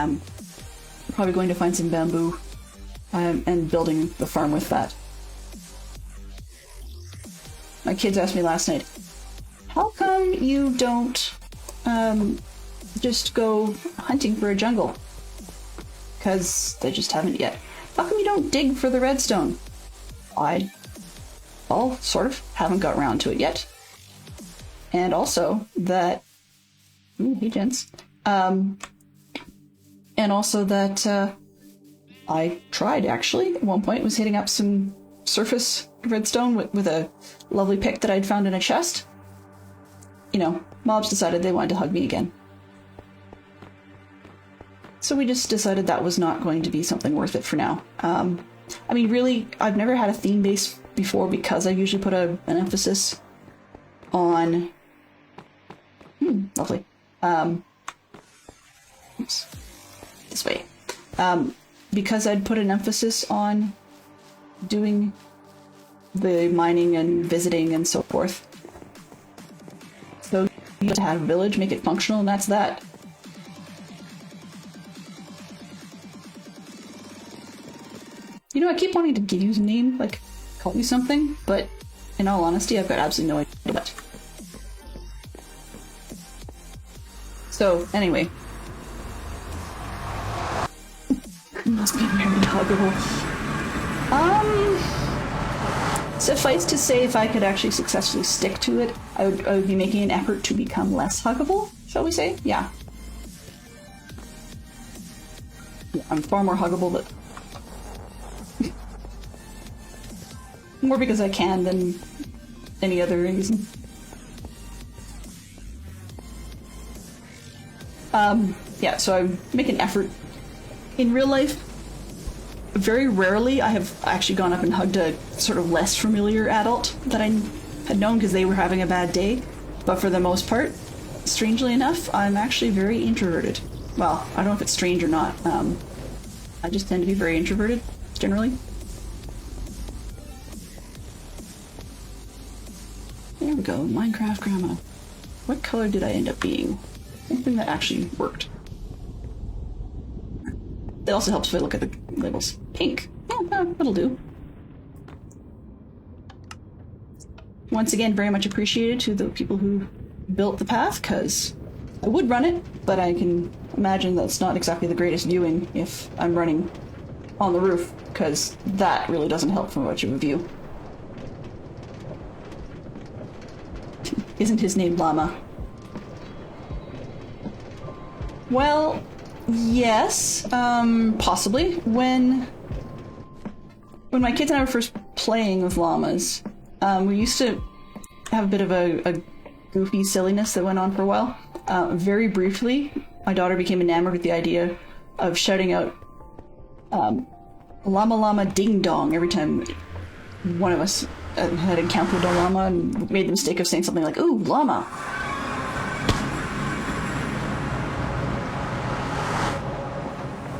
probably going to find some bamboo and building the farm with that. My kids asked me last night, how come you don't just go hunting for a jungle? Because they just haven't yet. How come you don't dig for the redstone? Well, sort of haven't got around to it yet. And also that... Ooh, hey gents. And also that I tried, actually, at one point, was hitting up some surface redstone with a lovely pick that I'd found in a chest. You know, mobs decided they wanted to hug me again. So we just decided that was not going to be something worth it for now. I mean, really, I've never had a theme base before because I usually put an emphasis on... lovely. Oops. This way. Because I'd put an emphasis on doing the mining and visiting and so forth. So you have to have a village, make it functional, and that's that. You know, I keep wanting to give you a name, like, call me something, but in all honesty, I've got absolutely no idea what. So, anyway. Must be very huggable. Suffice to say, if I could actually successfully stick to it, I would be making an effort to become less huggable, shall we say? Yeah. I'm far more huggable, but... more because I can than any other reason. Yeah, so I make an effort. In real life, very rarely I have actually gone up and hugged a sort of less familiar adult that I had known because they were having a bad day. But for the most part, strangely enough, I'm actually very introverted. Well, I don't know if it's strange or not. I just tend to be very introverted, generally. There we go, Minecraft Grandma. What color did I end up being? Something that actually worked. It also helps if I look at the labels. Pink. Yeah, that'll do. Once again, very much appreciated to the people who built the path, because I would run it, but I can imagine that's not exactly the greatest viewing if I'm running on the roof, because that really doesn't help from much of a view. Isn't his name Llama? Well, yes, possibly. When my kids and I were first playing with llamas, we used to have a bit of a goofy silliness that went on for a while. Very briefly, my daughter became enamored with the idea of shouting out llama llama ding dong every time one of us had encountered a llama and made the mistake of saying something like, ooh, llama.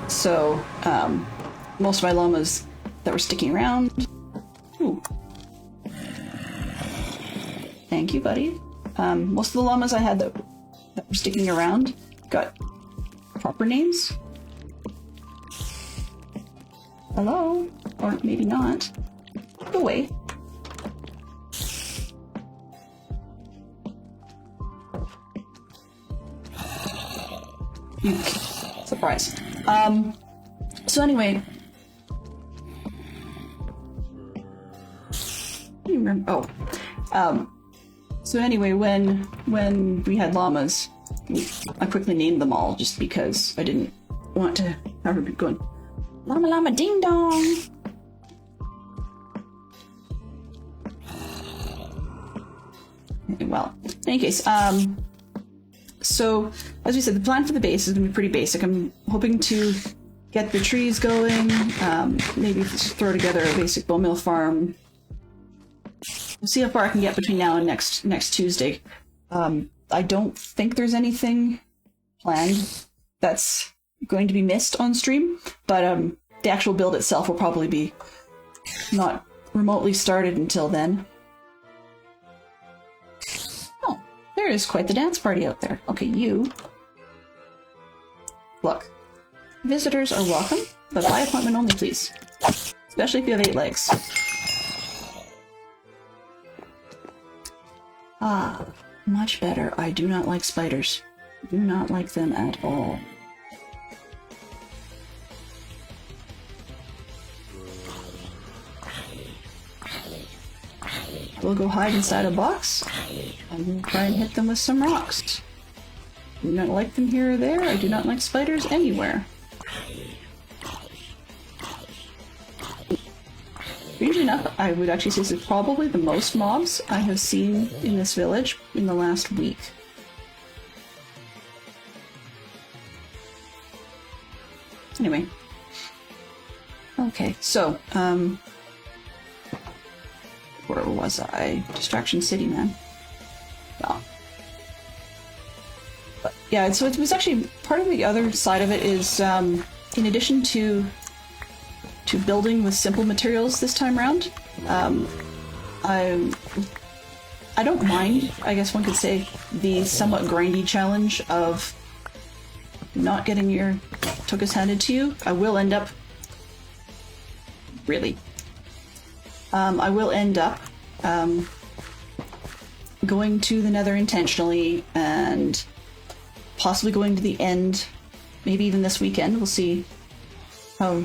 So, most of my llamas that were sticking around... Ooh. Thank you, buddy. Most of the llamas I had that were sticking around got proper names. Hello? Or maybe not. Go away. Surprise. So anyway... So anyway, when we had llamas, I quickly named them all just because I didn't want to have her be going, llama llama ding dong! Well, in any case, so as we said, the plan for the base is going to be pretty basic. I'm hoping to get the trees going, maybe throw together a basic bone meal farm. We'll see how far I can get between now and next Tuesday. I don't think there's anything planned that's going to be missed on stream, but the actual build itself will probably be not remotely started until then. Oh, there is quite the dance party out there. Okay, you. Look, visitors are welcome, but by appointment only, please. Especially if you have 8 legs. Ah, much better. I do not like spiders. Do not like them at all. We'll go hide inside a box, and we'll try and hit them with some rocks. Do not like them here or there. I do not like spiders anywhere. Strangely enough, I would actually say this is probably the most mobs I have seen in this village in the last week. Anyway. Okay, so, where was I? Distraction City, man. Well. But, yeah, so it was actually, part of the other side of it is, in addition to building with simple materials this time around, I don't mind, I guess one could say, the somewhat grindy challenge of not getting your tukas handed to you. I will end up... Really. I will end up going to the Nether intentionally and possibly going to the end, maybe even this weekend. We'll see how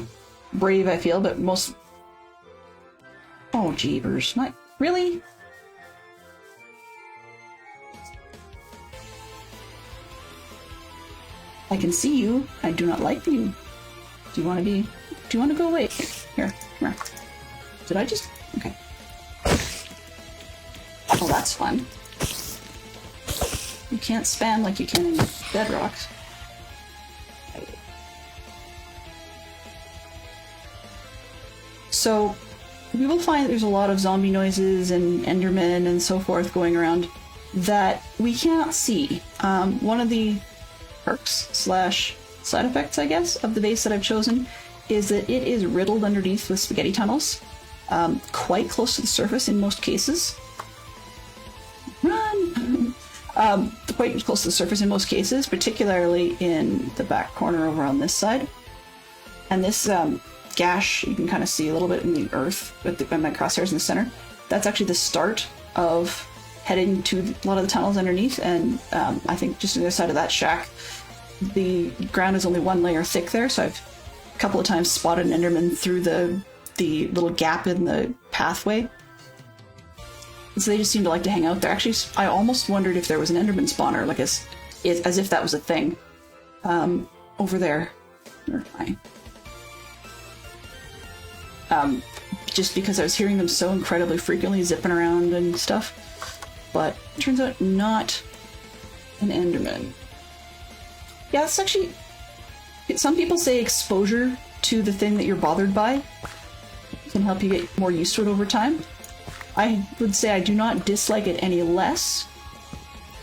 brave I feel, but most... Oh, jeebers. Not... Really? I can see you. I do not like you. Do you want to be... Do you want to go away? Here, come here. Did I just... Okay. Oh, that's fun. You can't spam like you can in Bedrock. So, we will find there's a lot of zombie noises and endermen and so forth going around that we can't see. One of the perks / side effects, I guess, of the base that I've chosen is that it is riddled underneath with spaghetti tunnels, quite close to the surface in most cases. Run! Quite close to the surface in most cases, particularly in the back corner over on this side. And this gash, you can kind of see a little bit in the earth with my crosshairs in the center. That's actually the start of heading to a lot of the tunnels underneath, and I think just on the other side of that shack, the ground is only one layer thick there, so I've a couple of times spotted an enderman through the little gap in the pathway. And so they just seem to like to hang out there. Actually, I almost wondered if there was an enderman spawner, like as if that was a thing. Over there. Where am I? Just because I was hearing them so incredibly frequently zipping around and stuff. But it turns out not an enderman. Yeah, it's actually... Some people say exposure to the thing that you're bothered by can help you get more used to it over time. I would say I do not dislike it any less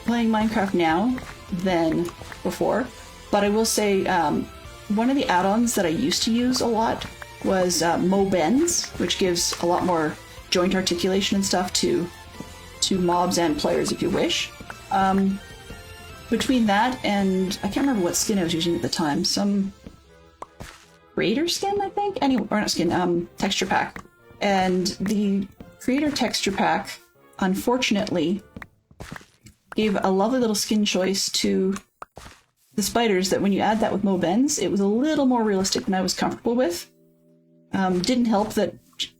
playing Minecraft now than before. But I will say one of the add-ons that I used to use a lot was Mo-Bends, which gives a lot more joint articulation and stuff to mobs and players if you wish. Between that and I can't remember what skin I was using at the time. Some creator skin, I think. Or not skin. Texture pack. And the creator texture pack, unfortunately, gave a lovely little skin choice to the spiders that when you add that with Mo Benz, it was a little more realistic than I was comfortable with. Didn't help that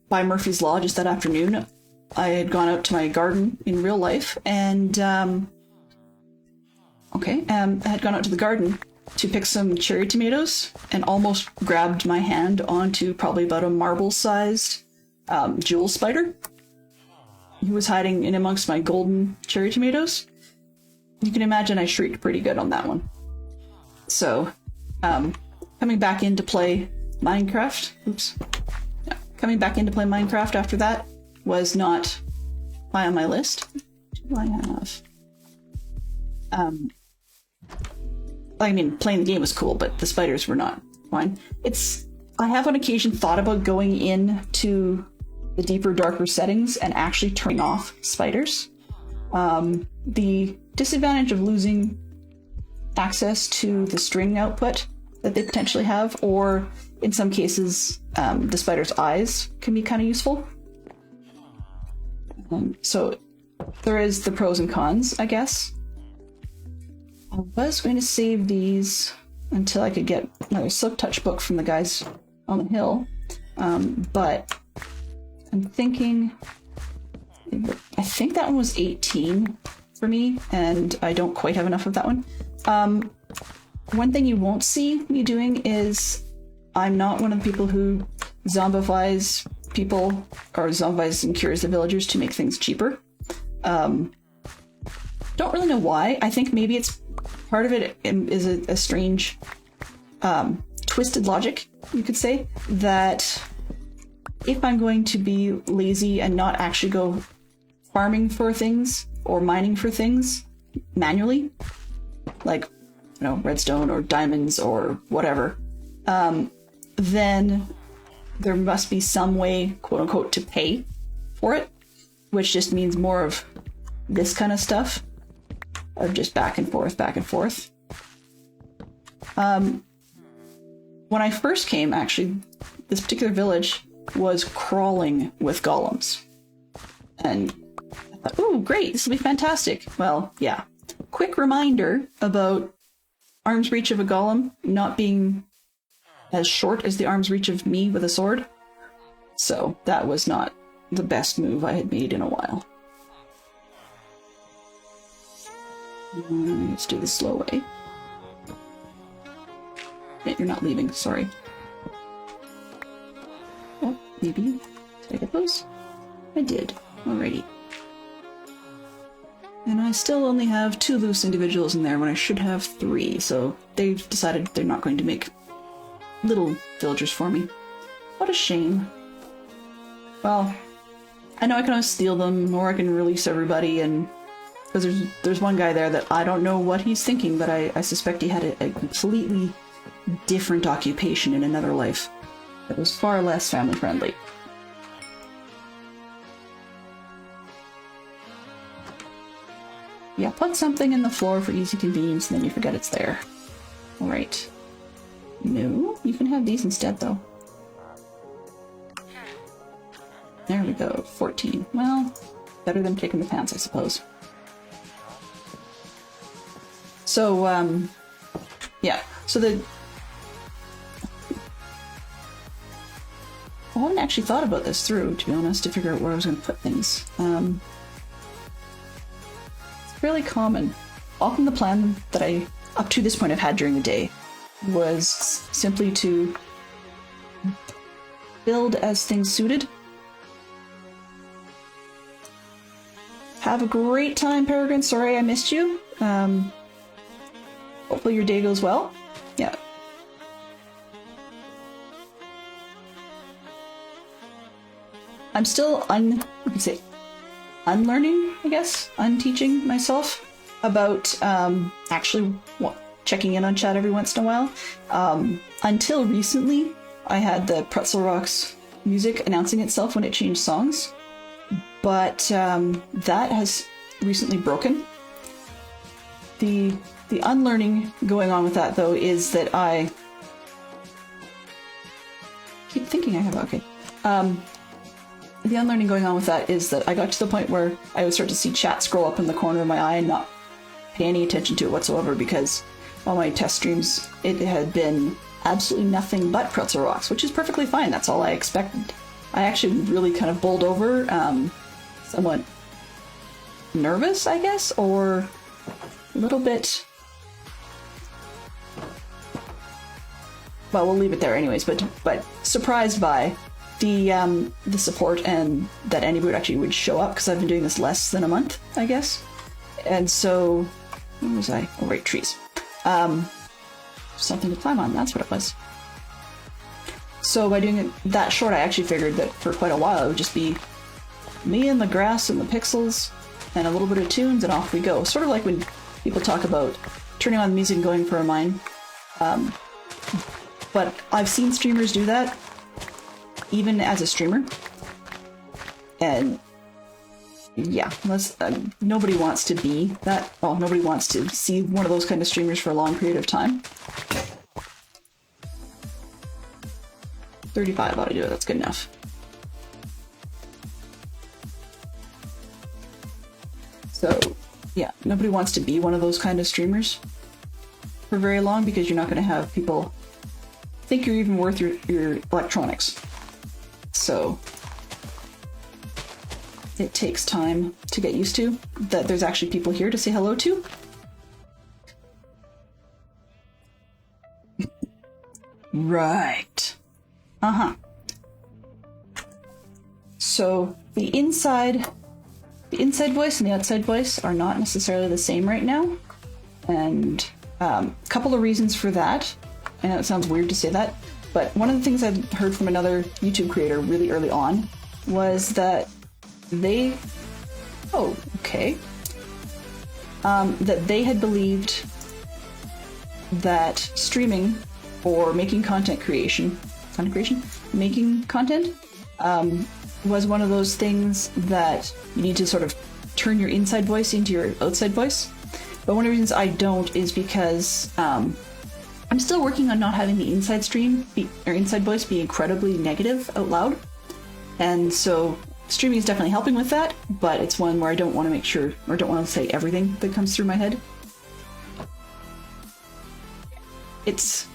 by Murphy's Law, just that afternoon, I had gone out to my garden in real life and I had gone out to the garden to pick some cherry tomatoes and almost grabbed my hand onto probably about a marble-sized jewel spider. He was hiding in amongst my golden cherry tomatoes. You can imagine I shrieked pretty good on that one. So, coming back in to play Minecraft, coming back in to play Minecraft after that was not high on my list. What do I have? I mean, playing the game was cool, but the spiders were not fine. I have on occasion thought about going into the deeper, darker settings and actually turning off spiders. The disadvantage of losing access to the string output that they potentially have, or in some cases, the spider's eyes can be kind of useful. So there is the pros and cons, I guess. I was going to save these until I could get another Silk Touch book from the guys on the hill, but I'm thinking, I think that one was 18 for me, and I don't quite have enough of that one. One thing you won't see me doing is I'm not one of the people who zombifies people or zombifies and cures the villagers to make things cheaper. Don't really know why. I think maybe it's part of it is a strange twisted logic, you could say, that if I'm going to be lazy and not actually go farming for things or mining for things manually, like, redstone or diamonds or whatever, then there must be some way, quote unquote, to pay for it, which just means more of this kind of stuff, of just back and forth, back and forth. When I first came, actually, this particular village was crawling with golems. And I thought, ooh, great, this will be fantastic. Well, yeah. Quick reminder about arm's reach of a golem not being as short as the arm's reach of me with a sword. So that was not the best move I had made in a while. Let's do this slow way. Yeah, you're not leaving, sorry. Oh, maybe. Did I get those? I did. Alrighty. And I still only have 2 loose individuals in there when I should have 3, so they've decided they're not going to make little villagers for me. What a shame. Well, I know I can always steal them, or I can release everybody, and because there's one guy there that I don't know what he's thinking, but I suspect he had a completely different occupation in another life that was far less family friendly. Yeah, put something in the floor for easy convenience, and then you forget it's there. Alright. No, you can have these instead, though. There we go, 14. Well, better than taking the pants, I suppose. So, yeah, so I haven't actually thought about this through, to be honest, to figure out where I was going to put things. It's fairly common. Often the plan that I, up to this point, I've had during the day was simply to build as things suited. Have a great time, Peregrine. Sorry I missed you. Hopefully your day goes well. Yeah. I'm still unlearning, I guess, unteaching myself about actually checking in on chat every once in a while. Until recently, I had the Pretzel Rocks music announcing itself when it changed songs, but that has recently broken. the unlearning going on with that, though, is that I keep thinking I have... Okay. The unlearning going on with that is that I got to the point where I would start to see chat scroll up in the corner of my eye and not pay any attention to it whatsoever, because all my test streams, it had been absolutely nothing but pretzel rocks, which is perfectly fine. That's all I expected. I actually really kind of bowled over, somewhat nervous, I guess, or a little bit... Well, we'll leave it there anyways, but surprised by the support and that anybody actually would show up, because I've been doing this less than a month, I guess. And so, where was I? Oh, right, trees. Something to climb on, that's what it was. So by doing it that short, I actually figured that for quite a while it would just be me and the grass and the pixels and a little bit of tunes and off we go. Sort of like when people talk about turning on the music and going for a mine. But I've seen streamers do that, even as a streamer. And yeah, nobody wants to be that. Well, nobody wants to see one of those kind of streamers for a long period of time. 35 ought to do it, that's good enough. So, yeah, nobody wants to be one of those kind of streamers for very long, because you're not going to have people think you're even worth your electronics. So it takes time to get used to that there's actually people here to say hello to. Right. Uh-huh. So the inside voice and the outside voice are not necessarily the same right now. And a couple of reasons for that. I know it sounds weird to say that, but one of the things I heard from another YouTube creator really early on was that they... Oh, okay. That they had believed that streaming or making content creation, making content, was one of those things that you need to sort of turn your inside voice into your outside voice. But one of the reasons I don't is because I'm still working on not having the inside inside voice be incredibly negative out loud. And so streaming is definitely helping with that, but it's one where I don't want to make sure, or don't want to say everything that comes through my head. It's...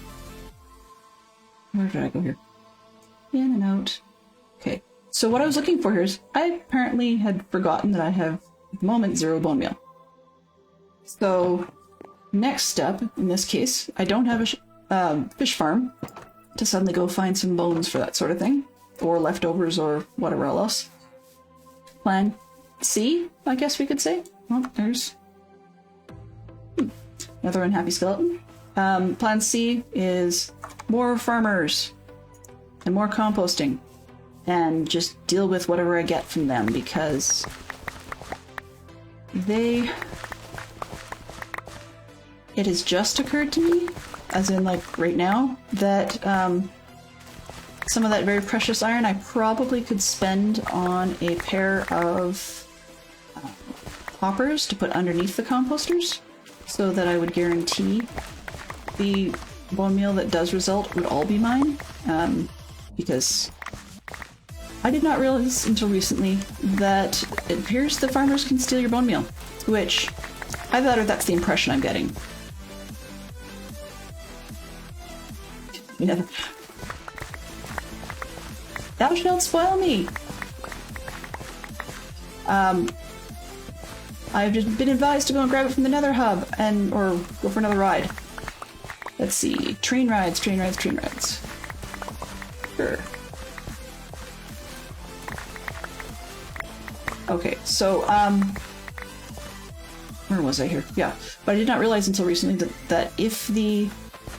Where did I go here? In and out. Okay. So what I was looking for here is, I apparently had forgotten that I have at the moment 0 bone meal. So next step, in this case, I don't have a fish farm to suddenly go find some bones for that sort of thing, or leftovers or whatever else. Plan C, I guess we could say. Oh, there's another unhappy skeleton. Plan C is more farmers and more composting, and just deal with whatever I get from them, because it has just occurred to me, as in like right now, that some of that very precious iron I probably could spend on a pair of hoppers to put underneath the composters, so that I would guarantee the bone meal that does result would all be mine, because I did not realize until recently that it appears the farmers can steal your bone meal, which either that's the impression I'm getting. Never. Thou shalt spoil me! I've just been advised to go and grab it from the nether hub, or go for another ride. Let's see. Train rides. Sure. Okay, so, where was I here? Yeah, but I did not realize until recently that if the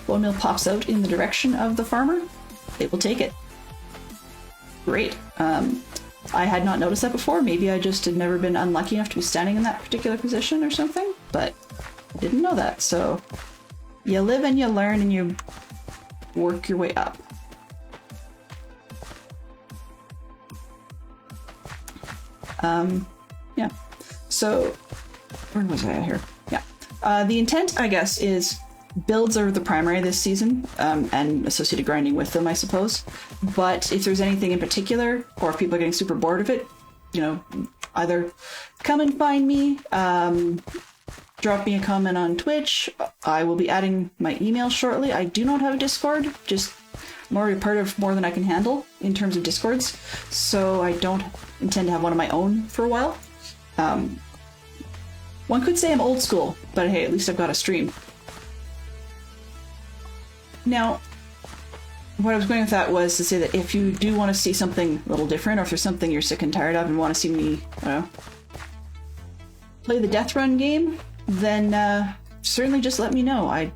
bone meal pops out in the direction of the farmer, they will take it. Great. I had not noticed that before. Maybe I just had never been unlucky enough to be standing in that particular position or something, but I didn't know that, so you live and you learn and you work your way up. Yeah. So, where was I here? Yeah. The intent, I guess, is builds are the primary this season, and associated grinding with them, I suppose. But if there's anything in particular, or if people are getting super bored of it, you know, either come and find me, drop me a comment on Twitch. I will be adding my email shortly. I do not have a Discord, just more part of more than I can handle in terms of Discords, so I don't intend to have one of my own for a while. One could say I'm old school, but hey, at least I've got a stream. Now, what I was going with that was to say that if you do want to see something a little different, or if there's something you're sick and tired of and want to see me, I don't know, play the Death Run game, then certainly just let me know. I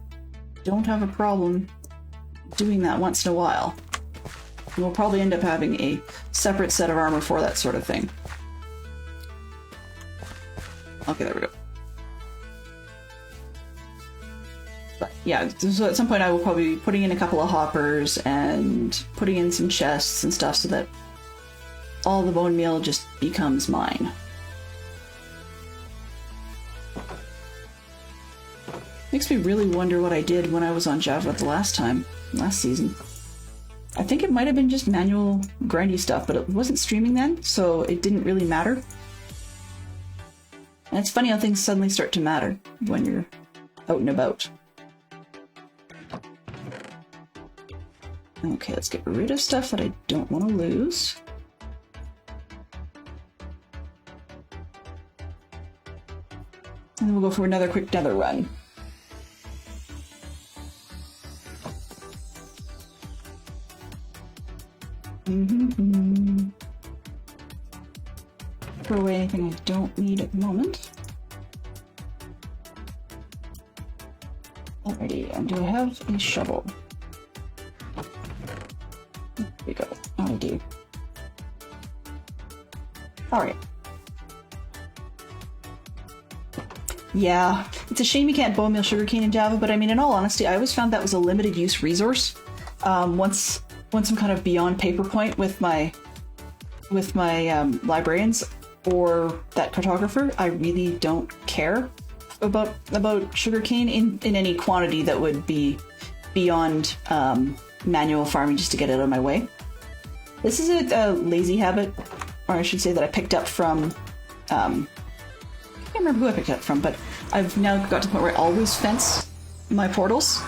don't have a problem doing that once in a while. And we'll probably end up having a separate set of armor for that sort of thing. Okay, there we go. But yeah, so at some point I will probably be putting in a couple of hoppers and putting in some chests and stuff so that all the bone meal just becomes mine. Makes me really wonder what I did when I was on Java the last season. I think it might have been just manual grindy stuff, but it wasn't streaming then, so it didn't really matter. And it's funny how things suddenly start to matter when you're out and about. Okay, let's get rid of stuff that I don't want to lose. And then we'll go for another quick nether run. Throw away anything I don't need at the moment. Alrighty, and do I have a shovel? There we go. I do. Alright. Yeah, it's a shame you can't bone meal sugarcane in Java, but I mean, in all honesty, I always found that was a limited use resource. Once I'm kind of beyond paper point with my librarians or that cartographer, I really don't care about sugarcane in any quantity that would be beyond manual farming just to get it out of my way. This is a lazy habit, or I should say that I picked up from, I can't remember who I picked it up from, but I've now got to the point where I always fence my portals,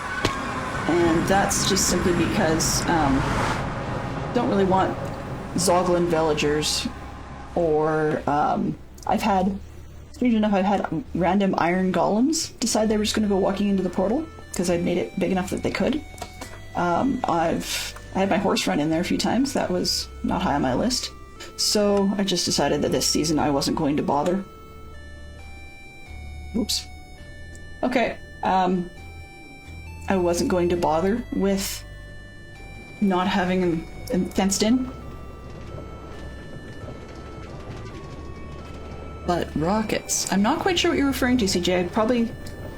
and that's just simply because don't really want Zoglin villagers, or strange enough, I've had random iron golems decide they were just going to go walking into the portal because I'd made it big enough that they could. I had my horse run in there a few times. That was not high on my list. So I just decided that this season I wasn't going to bother. Oops. Okay. I wasn't going to bother with not having them fenced in. But rockets. I'm not quite sure what you're referring to, CJ. I probably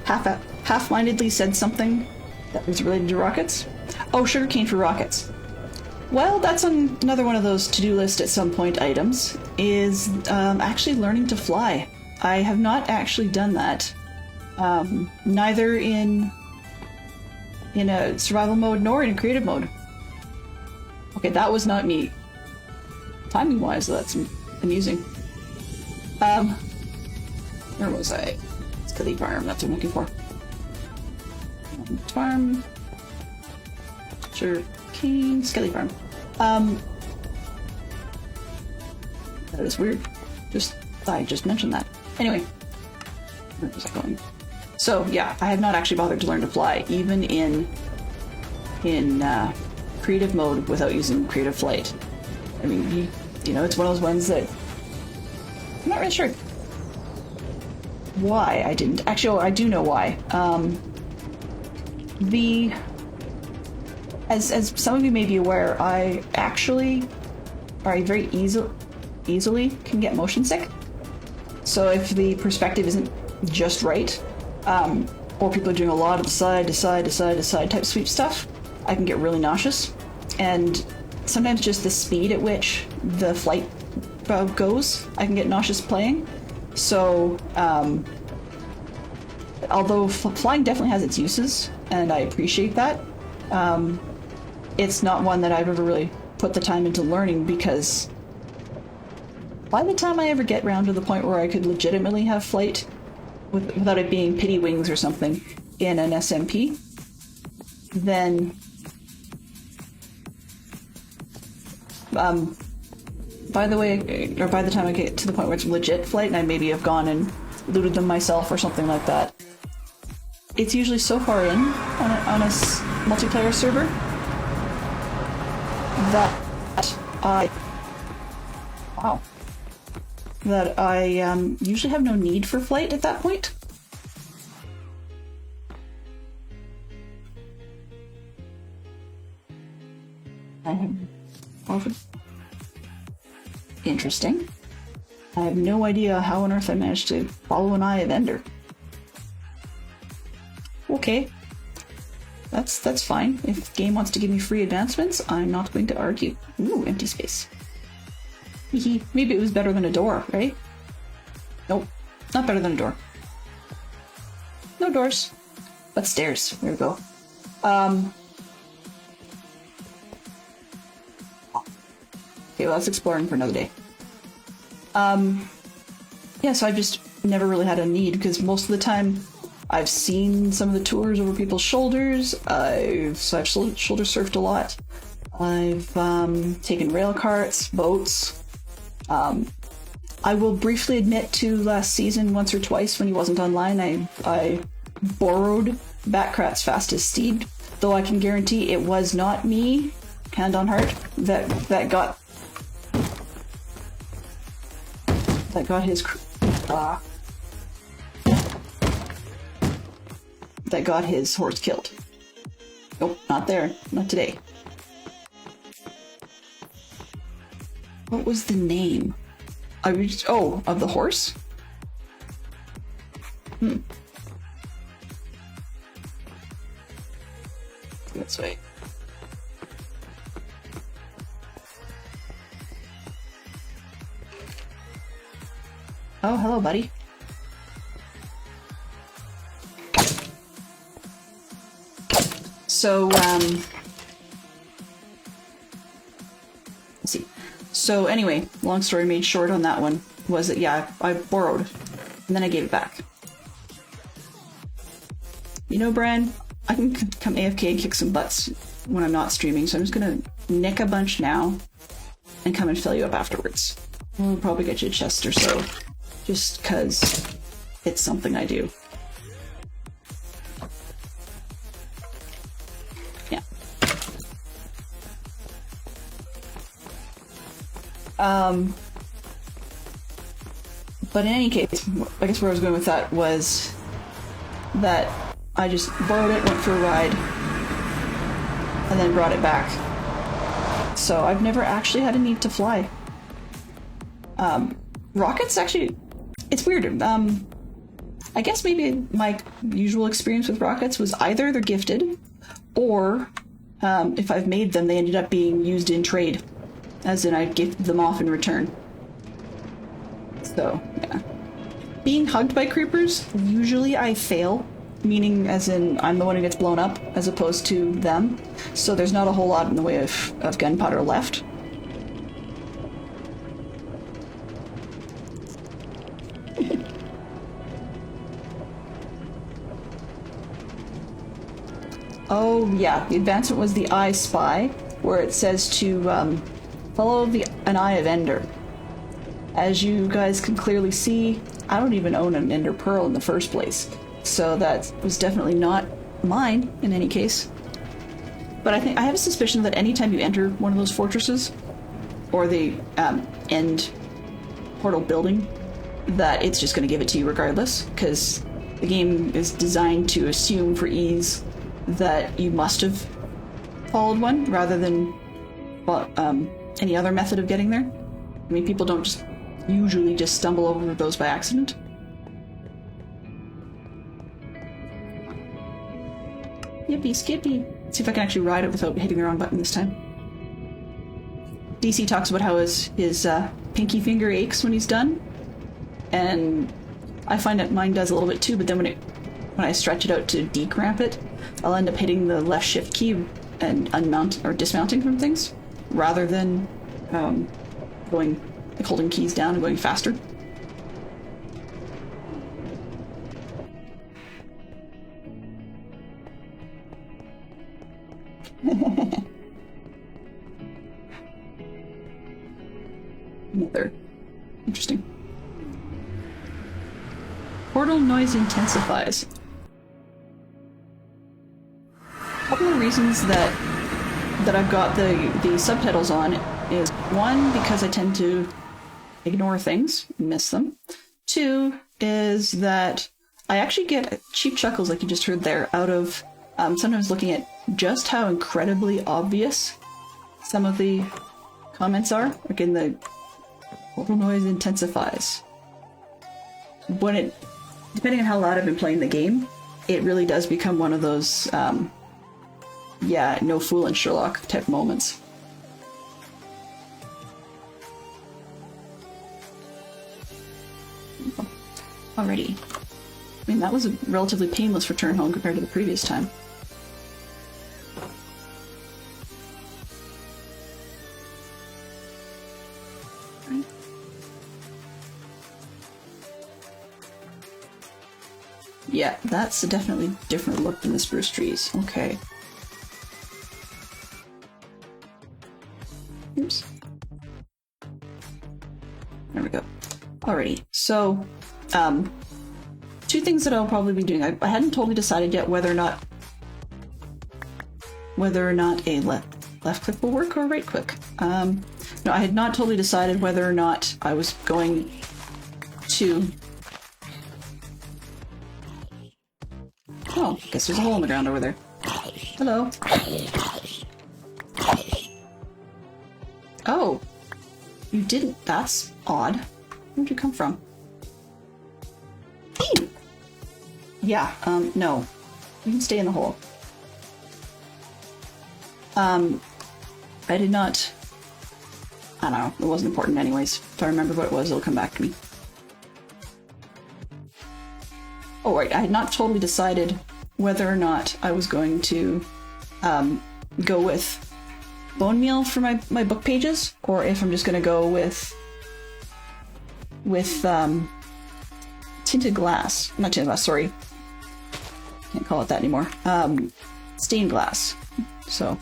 half-mindedly said something that was related to rockets. Oh, sugarcane for rockets. Well, that's another one of those to-do list at some point items, is actually learning to fly. I have not actually done that. Neither in a survival mode nor in a creative mode. Okay, that was not me. Timing-wise, that's amusing. Where was I? Skelly Farm, that's what I'm looking for. Farm. Sugarcane. Skelly Farm. That is weird. I just mentioned that. Anyway. Where was I going? So, yeah, I have not actually bothered to learn to fly, even in creative mode without using creative flight. I mean, you know, it's one of those ones that I'm not really sure why I didn't. Actually, I do know why. As some of you may be aware, I very easily can get motion sick. So if the perspective isn't just right, or people are doing a lot of the side to side type sweep stuff, I can get really nauseous. And sometimes just the speed at which the flight goes, I can get nauseous playing. So although flying definitely has its uses, and I appreciate that, it's not one that I've ever really put the time into learning, because by the time I ever get around to the point where I could legitimately have flight without it being pity wings or something in an SMP, then by the time I get to the point where it's legit flight and I maybe have gone and looted them myself or something like that, it's usually so far in on a multiplayer server that I usually have no need for flight at that point. Interesting. I have no idea how on earth I managed to follow an Eye of Ender. Okay. That's fine. If the game wants to give me free advancements, I'm not going to argue. Ooh, empty space. Maybe it was better than a door, right? Nope. Not better than a door. No doors. But stairs. There we go. Okay, well, that's exploring for another day. Yeah, so I've just never really had a need, because most of the time I've seen some of the tours over people's shoulders. I've shoulder surfed a lot. I've taken rail carts, boats. I will briefly admit to last season, once or twice when he wasn't online, I borrowed Backrat's fastest steed, though I can guarantee it was not me, hand on heart, that got his horse killed. Nope, not there. Not today. What was the name? Of the horse? This way. Oh, hello, buddy. So, let's see. So anyway, long story made short on that one was that, yeah, I borrowed, and then I gave it back. You know, Bran, I can come AFK and kick some butts when I'm not streaming, so I'm just gonna nick a bunch now and come and fill you up afterwards. We'll probably get you a chest or so, just cause it's something I do. Yeah. But in any case, I guess where I was going with that was that I just borrowed it, went for a ride, and then brought it back. So I've never actually had a need to fly. Rockets, actually, it's weird. I guess maybe my usual experience with rockets was either they're gifted, or if I've made them, they ended up being used in trade. As in, I gifted them off in return. So, yeah. Being hugged by creepers, usually I fail. Meaning, as in, I'm the one who gets blown up, as opposed to them. So there's not a whole lot in the way of gunpowder left. Oh, yeah. The advancement was the I Spy, where it says to follow an Eye of Ender. As you guys can clearly see, I don't even own an Ender Pearl in the first place. So that was definitely not mine, in any case. But I have a suspicion that anytime you enter one of those fortresses, or the end portal building, that it's just going to give it to you regardless, because the game is designed to assume for ease that you must have followed one, rather than any other method of getting there. I mean, people don't just usually just stumble over those by accident. Yippee skippy. See if I can actually ride it without hitting the wrong button this time. DC talks about how his pinky finger aches when he's done, and I find that mine does a little bit too, but then when when I stretch it out to decramp it, I'll end up hitting the left shift key and unmount or dismounting from things, rather than going like holding keys down and going faster. Another interesting. Portal noise intensifies. A couple of reasons that I've got the subtitles on is, one, because I tend to ignore things, miss them. Two is that I actually get cheap chuckles, like you just heard there, out of sometimes looking at just how incredibly obvious some of the comments are. Like in the portal noise intensifies. When it, depending on how loud I've been playing the game, it really does become one of those, yeah, no fooling Sherlock type moments. Alrighty. I mean, that was a relatively painless return home compared to the previous time. Yeah, that's a definitely different look than the spruce trees. Okay. Oops. There we go. Alrighty, so, two things that I'll probably be doing. I hadn't totally decided yet whether or not a left click will work or right click. No, I had not totally decided whether or not I was going to... Oh, guess there's a hole in the ground over there. Hello. Oh, you didn't. That's odd. Where'd you come from? Yeah, no. You can stay in the hole. I did not... I don't know. It wasn't important anyways. If I remember what it was, it'll come back to me. Oh, right. I had not totally decided whether or not I was going to go with bone meal for my book pages, or if I'm just going to go with tinted glass. Not tinted glass, sorry. Can't call it that anymore. Stained glass. So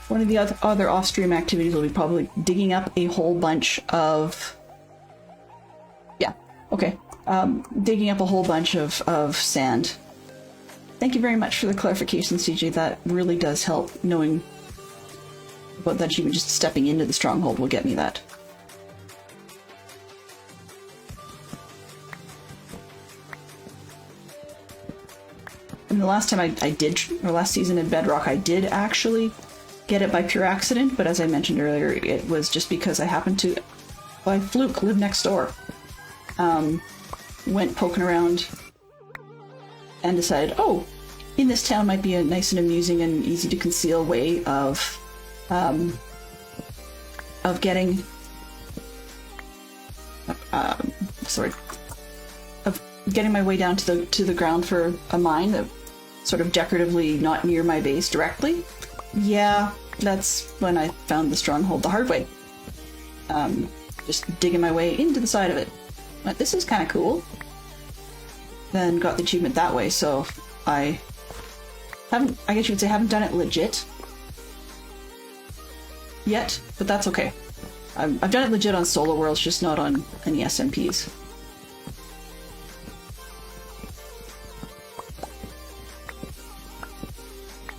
one of the other off-stream activities will be probably digging up a whole bunch of... Yeah, okay. Digging up a whole bunch of sand. Thank you very much for the clarification, CJ. That really does help, knowing about that achievement. Just stepping into the stronghold will get me that. And the last time I did, or last season in Bedrock, I did actually get it by pure accident, but as I mentioned earlier, it was just because I happened to, by fluke, live next door. Went poking around and decided, oh, in this town might be a nice and amusing and easy to conceal way of getting, of getting my way down to the ground for a mine that sort of decoratively not near my base directly. Yeah, that's when I found the stronghold the hard way. Just digging my way into the side of it. But this is kind of cool. Then got the achievement that way, so I guess you would say haven't done it legit yet, but that's okay. I've done it legit on solo worlds, just not on any SMPs.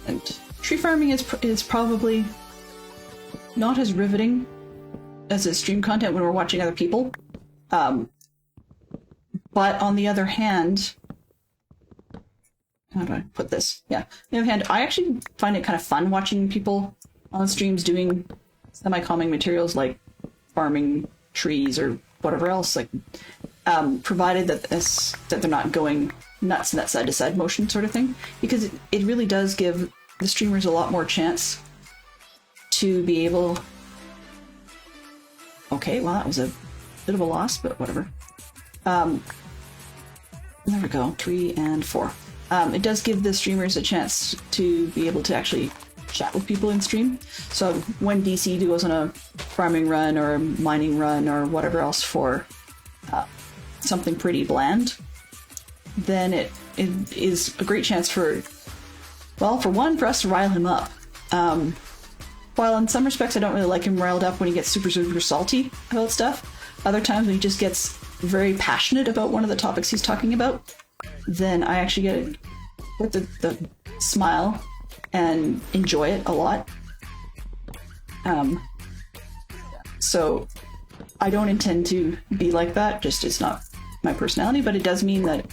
And tree farming is probably not as riveting as a stream content when we're watching other people. But on the other hand, how do I put this? Yeah. On the other hand, I actually find it kind of fun watching people on streams doing semi-calming materials like farming trees or whatever else, like provided that they're not going nuts in that side-to-side motion sort of thing, because it really does give the streamers a lot more chance to be able... Okay, well that was a bit of a loss, but whatever. There we go, 3 and 4. It does give the streamers a chance to be able to actually chat with people in stream. So when DC goes on a farming run or a mining run or whatever else for something pretty bland, then it is a great chance for, well, for one, for us to rile him up. While in some respects I don't really like him riled up when he gets super, super salty about stuff, other times when he just gets very passionate about one of the topics he's talking about, then I actually get the smile and enjoy it a lot. So I don't intend to be like that, just it's not my personality, but it does mean that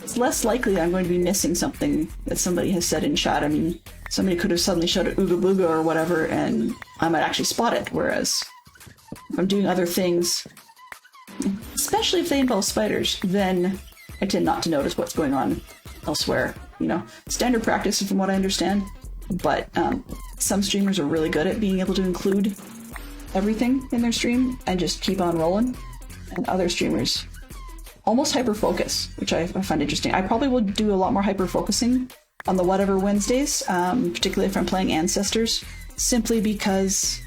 it's less likely I'm going to be missing something that somebody has said in chat. I mean, somebody could have suddenly shouted Ooga Booga or whatever, and I might actually spot it, whereas if I'm doing other things, especially if they involve spiders, then I tend not to notice what's going on elsewhere. You know, standard practice from what I understand, but some streamers are really good at being able to include everything in their stream and just keep on rolling, and other streamers almost hyper-focus, which I find interesting. I probably will do a lot more hyper-focusing on the Whatever Wednesdays, particularly if I'm playing Ancestors, simply because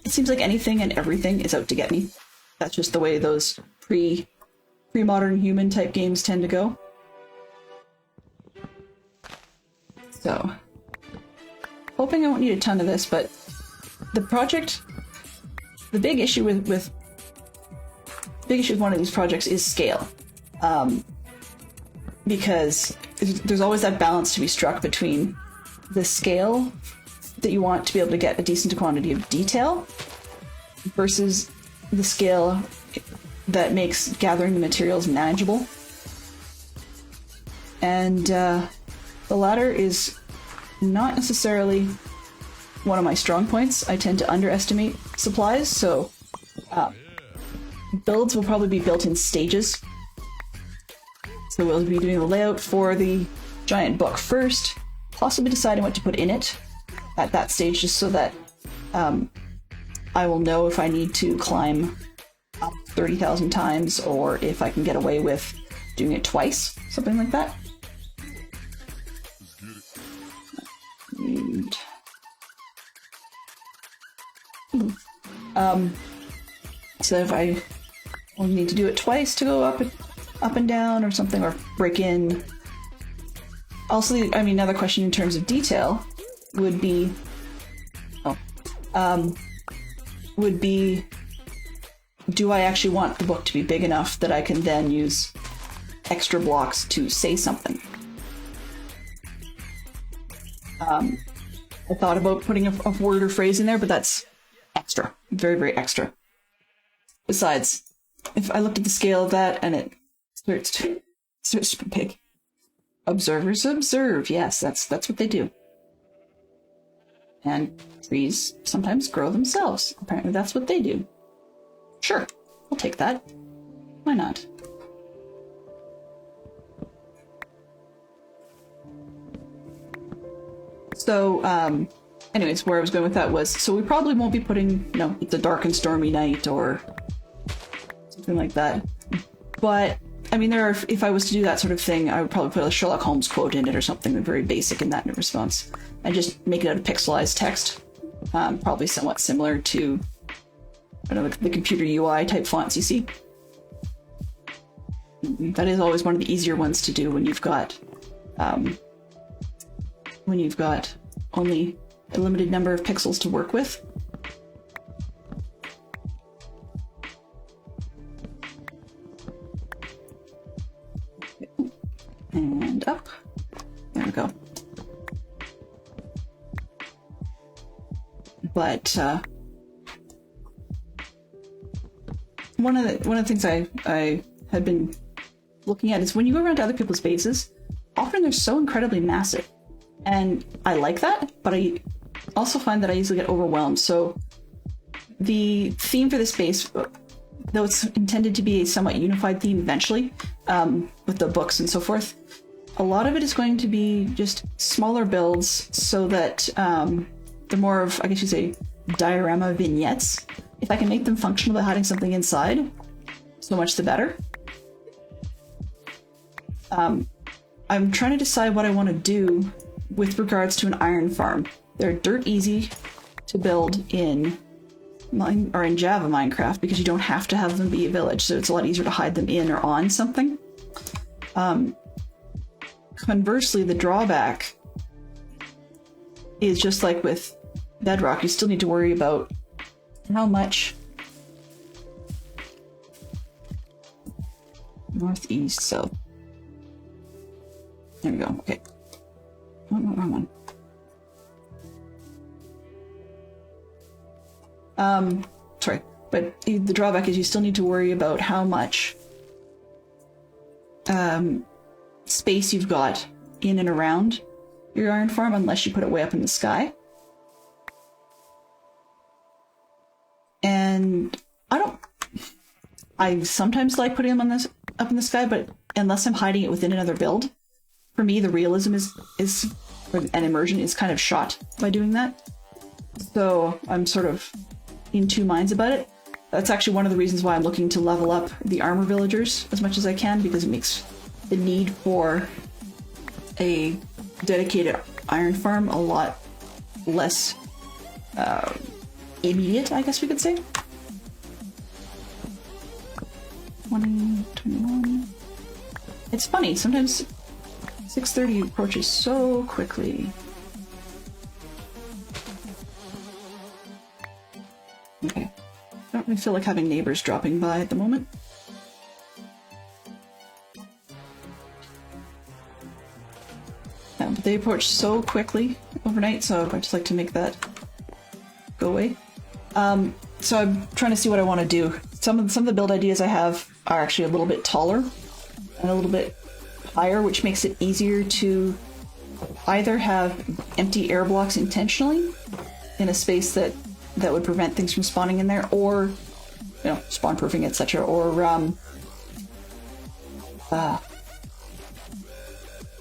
it seems like anything and everything is out to get me. That's just the way those pre-modern human type games tend to go. So, hoping I won't need a ton of this, but the project, the big issue with one of these projects is scale. Because there's always that balance to be struck between the scale that you want to be able to get a decent quantity of detail versus the scale that makes gathering the materials manageable. And the latter is not necessarily one of my strong points. I tend to underestimate supplies, so builds will probably be built in stages. So we'll be doing the layout for the giant book first, possibly deciding what to put in it at that stage, just so that I will know if I need to climb up 30,000 times or if I can get away with doing it twice, something like that. And, so if I will need to do it twice to go up and down or something, or break in. Also, I mean, another question in terms of detail would be, do I actually want the book to be big enough that I can then use extra blocks to say something? I thought about putting a word or phrase in there, but that's extra. Very, very extra. Besides, if I looked at the scale of that and it starts to be big. Observers observe. Yes, that's what they do. And trees sometimes grow themselves. Apparently that's what they do. Sure, I'll take that. Why not? So, anyways, where I was going with that was, so we probably won't be putting, it's a dark and stormy night or something like that. But, I mean, if I was to do that sort of thing, I would probably put a Sherlock Holmes quote in it or something very basic in that response. And just make it out of pixelized text. Probably somewhat similar to, I don't know, the computer UI type fonts you see. That is always one of the easier ones to do when you've got only a limited number of pixels to work with. And up. There we go. But one of the things I had been looking at is when you go around to other people's bases, often they're so incredibly massive. And I like that, but I also find that I easily get overwhelmed. So the theme for this base, though it's intended to be a somewhat unified theme eventually, with the books and so forth, a lot of it is going to be just smaller builds so that they're more of, I guess you'd say, diorama vignettes. If I can make them functional by hiding something inside, so much the better. I'm trying to decide what I want to do with regards to an iron farm. They're dirt easy to build in Java Minecraft because you don't have to have them be a village, so it's a lot easier to hide them in or on something. Conversely, the drawback is just like with Bedrock, you still need to worry about how much northeast, south. There we go. Okay. Oh, no, wrong one. Sorry, but the drawback is you still need to worry about how much space you've got in and around your iron farm, unless you put it way up in the sky. And I sometimes like putting them up in the sky, but unless I'm hiding it within another build, for me the realism and immersion is kind of shot by doing that. So I'm sort of in two minds about it. That's actually one of the reasons why I'm looking to level up the armor villagers as much as I can, because it makes the need for a dedicated iron farm a lot less immediate, I guess we could say. 20, 21. It's funny, sometimes 6:30 approaches so quickly. Okay. I don't really feel like having neighbors dropping by at the moment. But they approach so quickly overnight, so I just like to make that go away. So I'm trying to see what I want to do. Some of the build ideas I have are actually a little bit taller and a little bit higher, which makes it easier to either have empty air blocks intentionally in a space that would prevent things from spawning in there, or spawn proofing, etc., or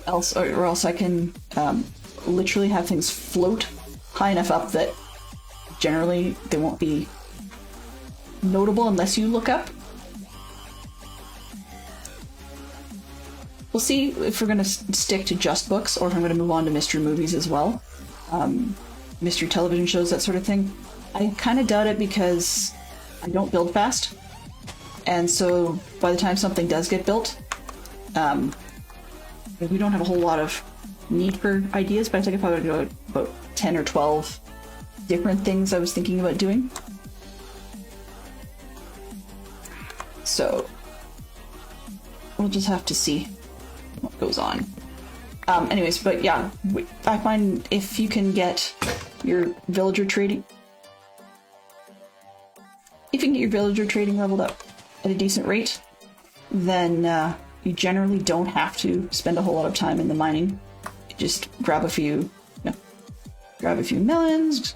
else I can literally have things float high enough up that generally they won't be notable unless you look up. We'll see if we're going to stick to just books or if I'm going to move on to mystery movies as well. Mystery television shows, that sort of thing. I kind of doubt it because I don't build fast. And so by the time something does get built, we don't have a whole lot of need for ideas, but I think if I would go about 10 or 12 different things I was thinking about doing. So we'll just have to see what goes on. Anyways, but yeah, I find if you can get your villager trading, leveled up at a decent rate, then you generally don't have to spend a whole lot of time in the mining. You just grab a few melons,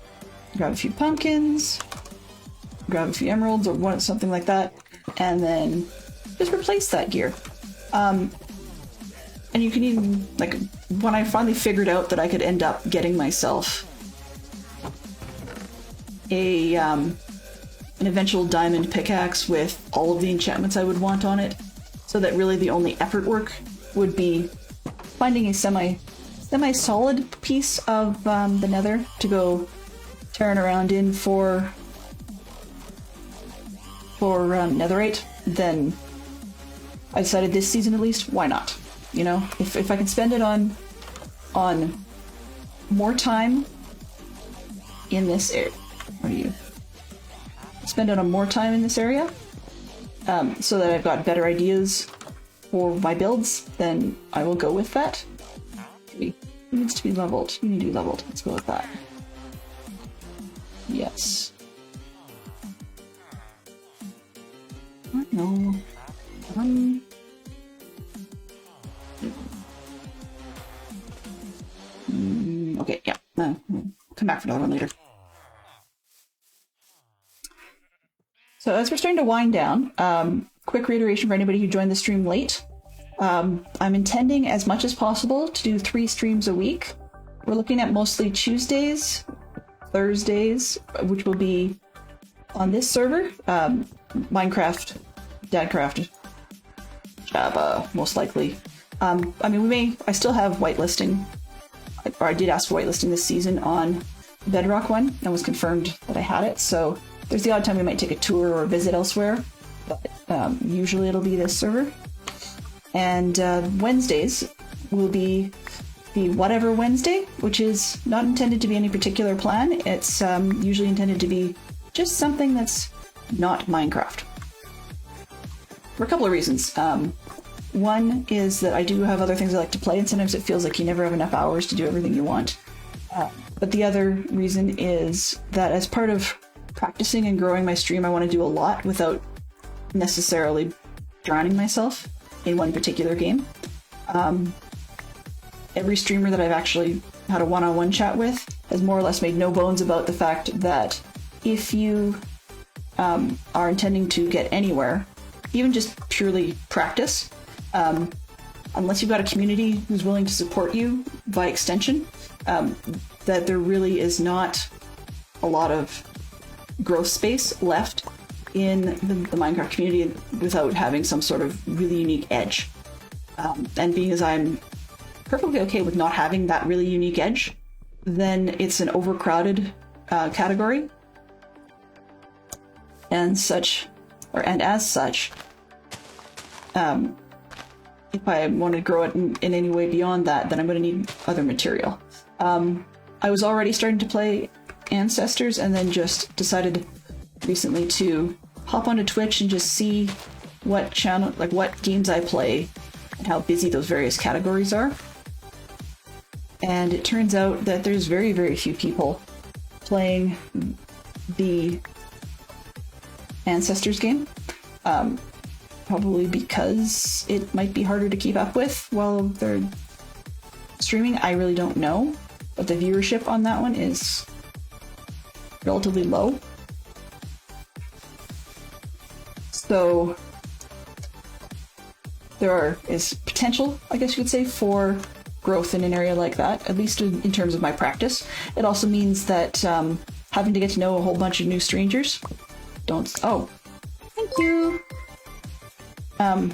grab a few pumpkins, grab a few emeralds or something like that, and then just replace that gear. And you can even, like, when I finally figured out that I could end up getting myself an eventual diamond pickaxe with all of the enchantments I would want on it, so that really the only effort work would be finding a semi-solid piece of the nether to go tearing around in for netherite, then I decided this season at least, why not? You know, if I can spend it on more time in this area, spend it on more time in this area, so that I've got better ideas for my builds, then I will go with that. It needs to be leveled. You need to be leveled. Let's go with that. Yes. I don't know. Okay, yeah. Come back for another one later. So as we're starting to wind down, quick reiteration for anybody who joined the stream late. I'm intending as much as possible to do 3 streams a week. We're looking at mostly Tuesdays, Thursdays, which will be on this server, Minecraft, Dadcraft, Java, most likely. I mean, I still have whitelisting, or I did ask for whitelisting this season on Bedrock one, and was confirmed that I had it, so there's the odd time we might take a tour or visit elsewhere, but usually it'll be this server. And Wednesdays will be the Whatever Wednesday, which is not intended to be any particular plan. It's usually intended to be just something that's not Minecraft. For a couple of reasons. One is that I do have other things I like to play, and sometimes it feels like you never have enough hours to do everything you want. But the other reason is that as part of practicing and growing my stream, I want to do a lot without necessarily drowning myself in one particular game. Every streamer that I've actually had a one-on-one chat with has more or less made no bones about the fact that if you are intending to get anywhere, even just purely practice, unless you've got a community who's willing to support you by extension, that there really is not a lot of growth space left in the Minecraft community without having some sort of really unique edge. And being as I'm perfectly okay with not having that really unique edge, then it's an overcrowded category. And as such, if I want to grow it in any way beyond that, then I'm going to need other material. I was already starting to play Ancestors, and then just decided recently to hop onto Twitch and just see what games I play and how busy those various categories are. And it turns out that there's very, very few people playing the Ancestors game. Probably because it might be harder to keep up with while they're streaming. I really don't know, but the viewership on that one is relatively low. So there is potential, I guess you could say, for growth in an area like that, at least in terms of my practice. It also means that having to get to know a whole bunch of new strangers oh, thank you. Oh,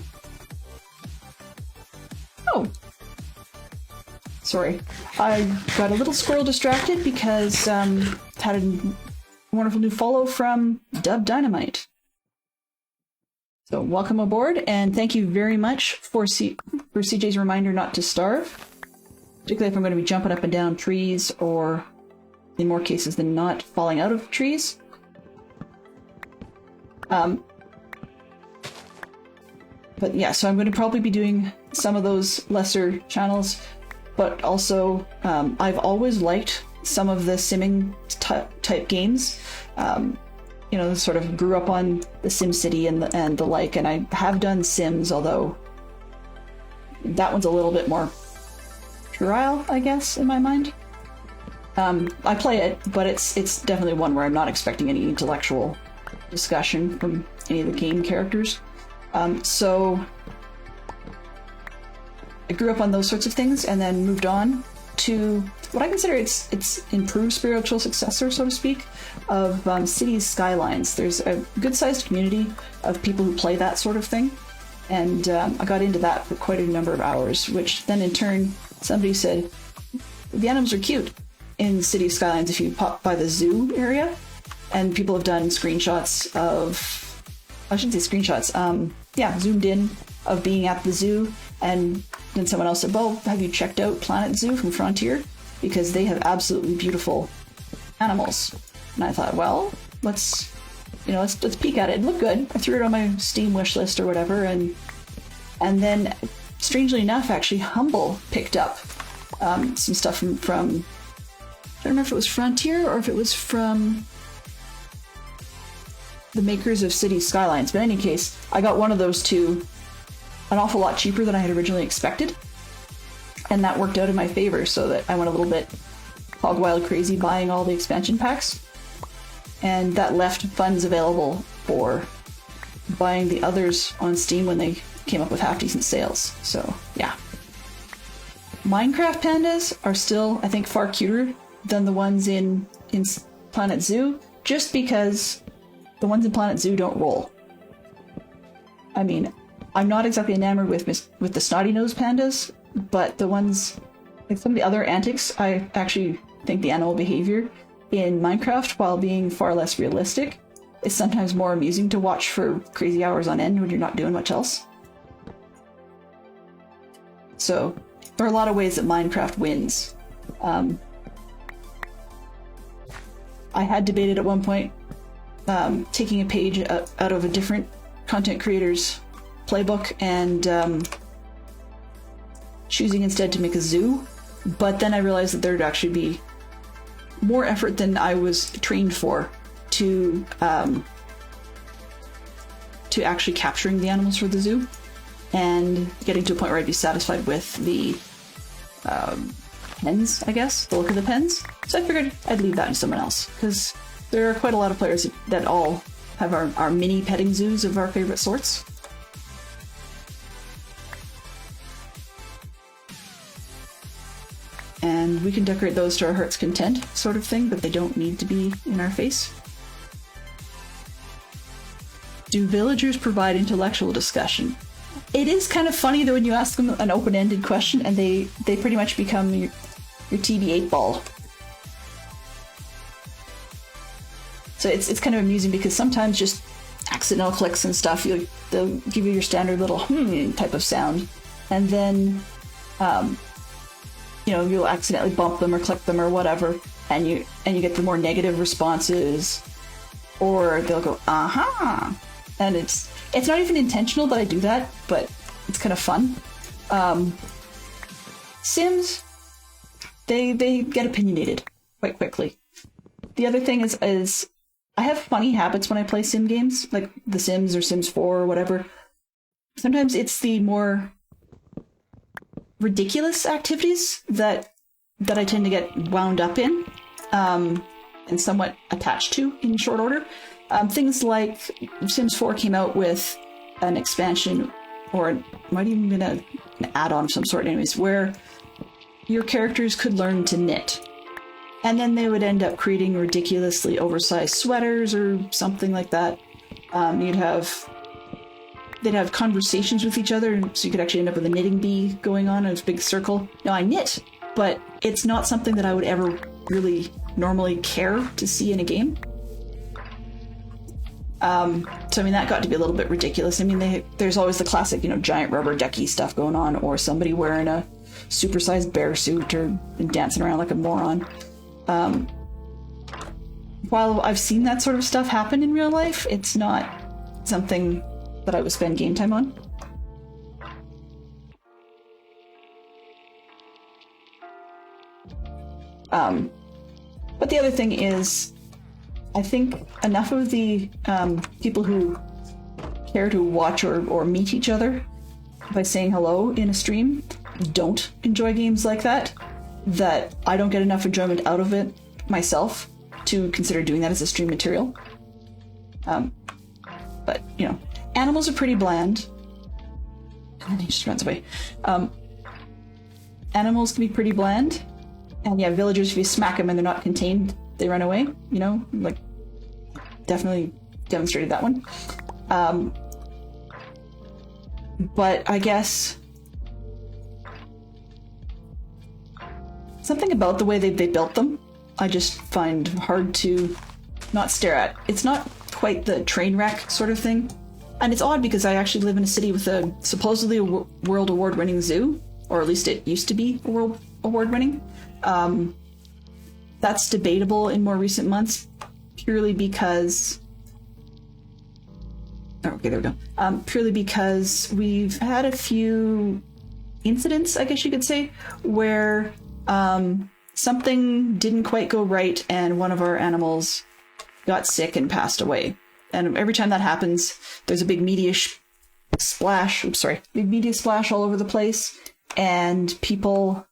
sorry. I got a little squirrel distracted because had a wonderful new follow from Dub Dynamite. So welcome aboard, and thank you very much for CJ's reminder not to starve, particularly if I'm going to be jumping up and down trees, or in more cases than not, falling out of trees. But yeah, so I'm going to probably be doing some of those lesser channels, but also I've always liked some of the simming type games. You know, sort of grew up on the SimCity and the like, and I have done Sims, although that one's a little bit more puerile, I guess, in my mind. I play it, but it's definitely one where I'm not expecting any intellectual discussion from any of the game characters. So I grew up on those sorts of things, and then moved on to what I consider its improved spiritual successor, so to speak, of Cities Skylines. There's a good-sized community of people who play that sort of thing, and I got into that for quite a number of hours, which then in turn somebody said, the animals are cute in Cities Skylines if you pop by the zoo area, and people have done screenshots of, I shouldn't say screenshots, yeah, zoomed in of being at the zoo, and then someone else said, well, have you checked out Planet Zoo from Frontier? Because they have absolutely beautiful animals. And I thought, well, let's peek at it. It looked good. I threw it on my Steam wish list or whatever, and then, strangely enough, actually, Humble picked up some stuff from I don't remember if it was Frontier or if it was from the makers of Cities Skylines. But in any case, I got one of those two an awful lot cheaper than I had originally expected, and that worked out in my favor, so that I went a little bit hog wild crazy buying all the expansion packs, and that left funds available for buying the others on Steam when they came up with half-decent sales. So yeah, Minecraft pandas are still, I think, far cuter than the ones in Planet Zoo, just because the ones in Planet Zoo don't roll. I mean, I'm not exactly enamored with the snotty-nosed pandas, but the ones, like some of the other antics, I actually think the animal behavior in Minecraft, while being far less realistic, is sometimes more amusing to watch for crazy hours on end when you're not doing much else. So, there are a lot of ways that Minecraft wins. I had debated at one point taking a page out of a different content creator's playbook and choosing instead to make a zoo, but then I realized that there would actually be more effort than I was trained for to actually capturing the animals for the zoo and getting to a point where I'd be satisfied with the pens, I guess, the look of the pens. So I figured I'd leave that to someone else, because there are quite a lot of players that all have our mini petting zoos of our favorite sorts. And we can decorate those to our heart's content, sort of thing, but they don't need to be in our face. Do villagers provide intellectual discussion? It is kind of funny though when you ask them an open-ended question and they pretty much become your TB8 ball. So it's kind of amusing because sometimes just accidental clicks and stuff, they'll give you your standard little type of sound, and then you'll accidentally bump them or click them or whatever, and you get the more negative responses, or they'll go aha, and it's not even intentional that I do that, but it's kind of fun. Sims, they get opinionated quite quickly. The other thing is I have funny habits when I play sim games, like The Sims or Sims 4 or whatever. Sometimes it's the more ridiculous activities that I tend to get wound up in and somewhat attached to in short order. Things like Sims 4 came out with an expansion, or it might even been an add-on of some sort anyways, where your characters could learn to knit. And then they would end up creating ridiculously oversized sweaters or something like that. They'd have conversations with each other, so you could actually end up with a knitting bee going on in a big circle. Now, I knit, but it's not something that I would ever really normally care to see in a game. So, I mean, that got to be a little bit ridiculous. I mean, there's always the classic, giant rubber ducky stuff going on, or somebody wearing a supersized bear suit or dancing around like a moron. While I've seen that sort of stuff happen in real life, it's not something that I would spend game time on. But the other thing is, I think enough of the people who care to watch or meet each other by saying hello in a stream don't enjoy games like that I don't get enough enjoyment out of it myself to consider doing that as a stream material. But, animals are pretty bland. And then he just runs away. Animals can be pretty bland. And yeah, villagers, if you smack them and they're not contained, they run away. Definitely demonstrated that one. But I guess something about the way they built them, I just find hard to not stare at. It's not quite the train wreck sort of thing. And it's odd because I actually live in a city with a supposedly a world award-winning zoo, or at least it used to be a world award-winning. That's debatable in more recent months, purely because... Okay, there we go. Purely because we've had a few incidents, I guess you could say, where something didn't quite go right and one of our animals got sick and passed away. And every time that happens, there's a big media splash all over the place, and people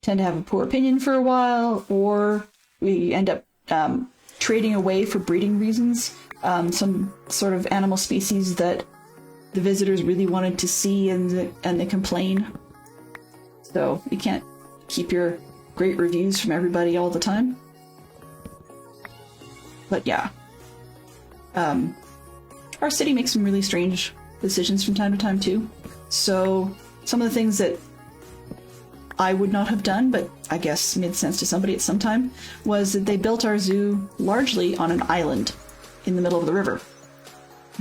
tend to have a poor opinion for a while, or we end up trading away for breeding reasons some sort of animal species that the visitors really wanted to see, and they complain. So you can't keep your great reviews from everybody all the time. But yeah. Our city makes some really strange decisions from time to time too. So some of the things that I would not have done, but I guess made sense to somebody at some time, was that they built our zoo largely on an island in the middle of the river.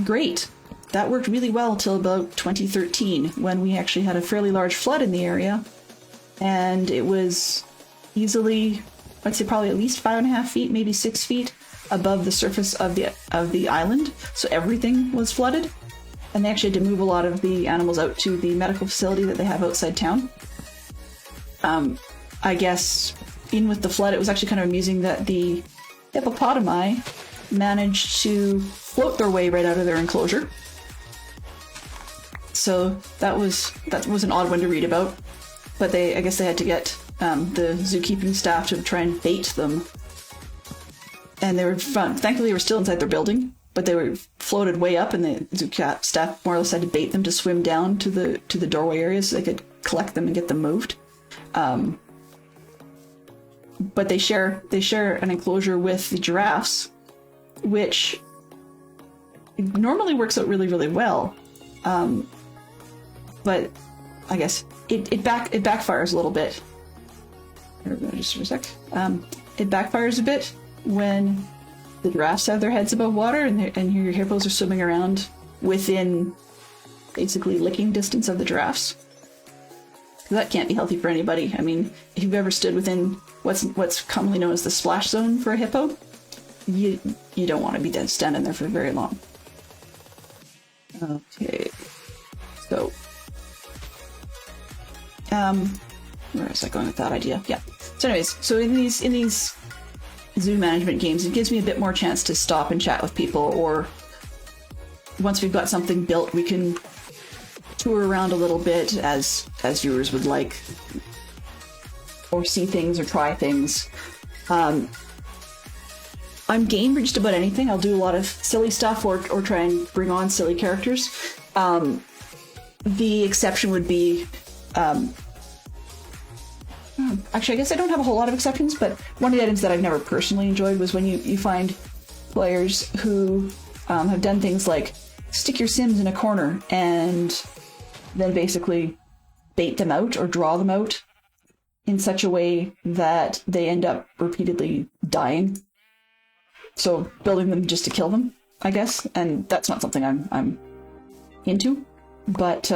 Great. That worked really well till about 2013, when we actually had a fairly large flood in the area, and it was easily, I'd say probably at least 5.5 feet, maybe 6 feet above the surface of the island. So everything was flooded, and they actually had to move a lot of the animals out to the medical facility that they have outside town. I guess in with the flood, it was actually kind of amusing that the hippopotami managed to float their way right out of their enclosure. So that was an odd one to read about. But I guess they had to get the zookeeping staff to try and bait them. And they were fun. Thankfully, they were still inside their building, but they were floated way up, and the zoo staff more or less had to bait them to swim down to the doorway area so they could collect them and get them moved. But they share an enclosure with the giraffes, which normally works out really, really well. But I guess it backfires a little bit. Just for a sec. It backfires a bit when the giraffes have their heads above water and your hippos are swimming around within basically licking distance of the giraffes. That can't be healthy for anybody. I mean, if you've ever stood within what's commonly known as the splash zone for a hippo, you don't want to be standing there for very long. Okay, so where was I going with that idea? Yeah. So, anyways, so in these zoo management games, it gives me a bit more chance to stop and chat with people, or once we've got something built, we can tour around a little bit as viewers would like, or see things or try things. I'm game for just about anything. I'll do a lot of silly stuff or try and bring on silly characters. The exception would be actually, I guess I don't have a whole lot of exceptions, but one of the items that I've never personally enjoyed was when you find players who have done things like stick your Sims in a corner and then basically bait them out or draw them out in such a way that they end up repeatedly dying. So building them just to kill them, I guess, and that's not something I'm into. But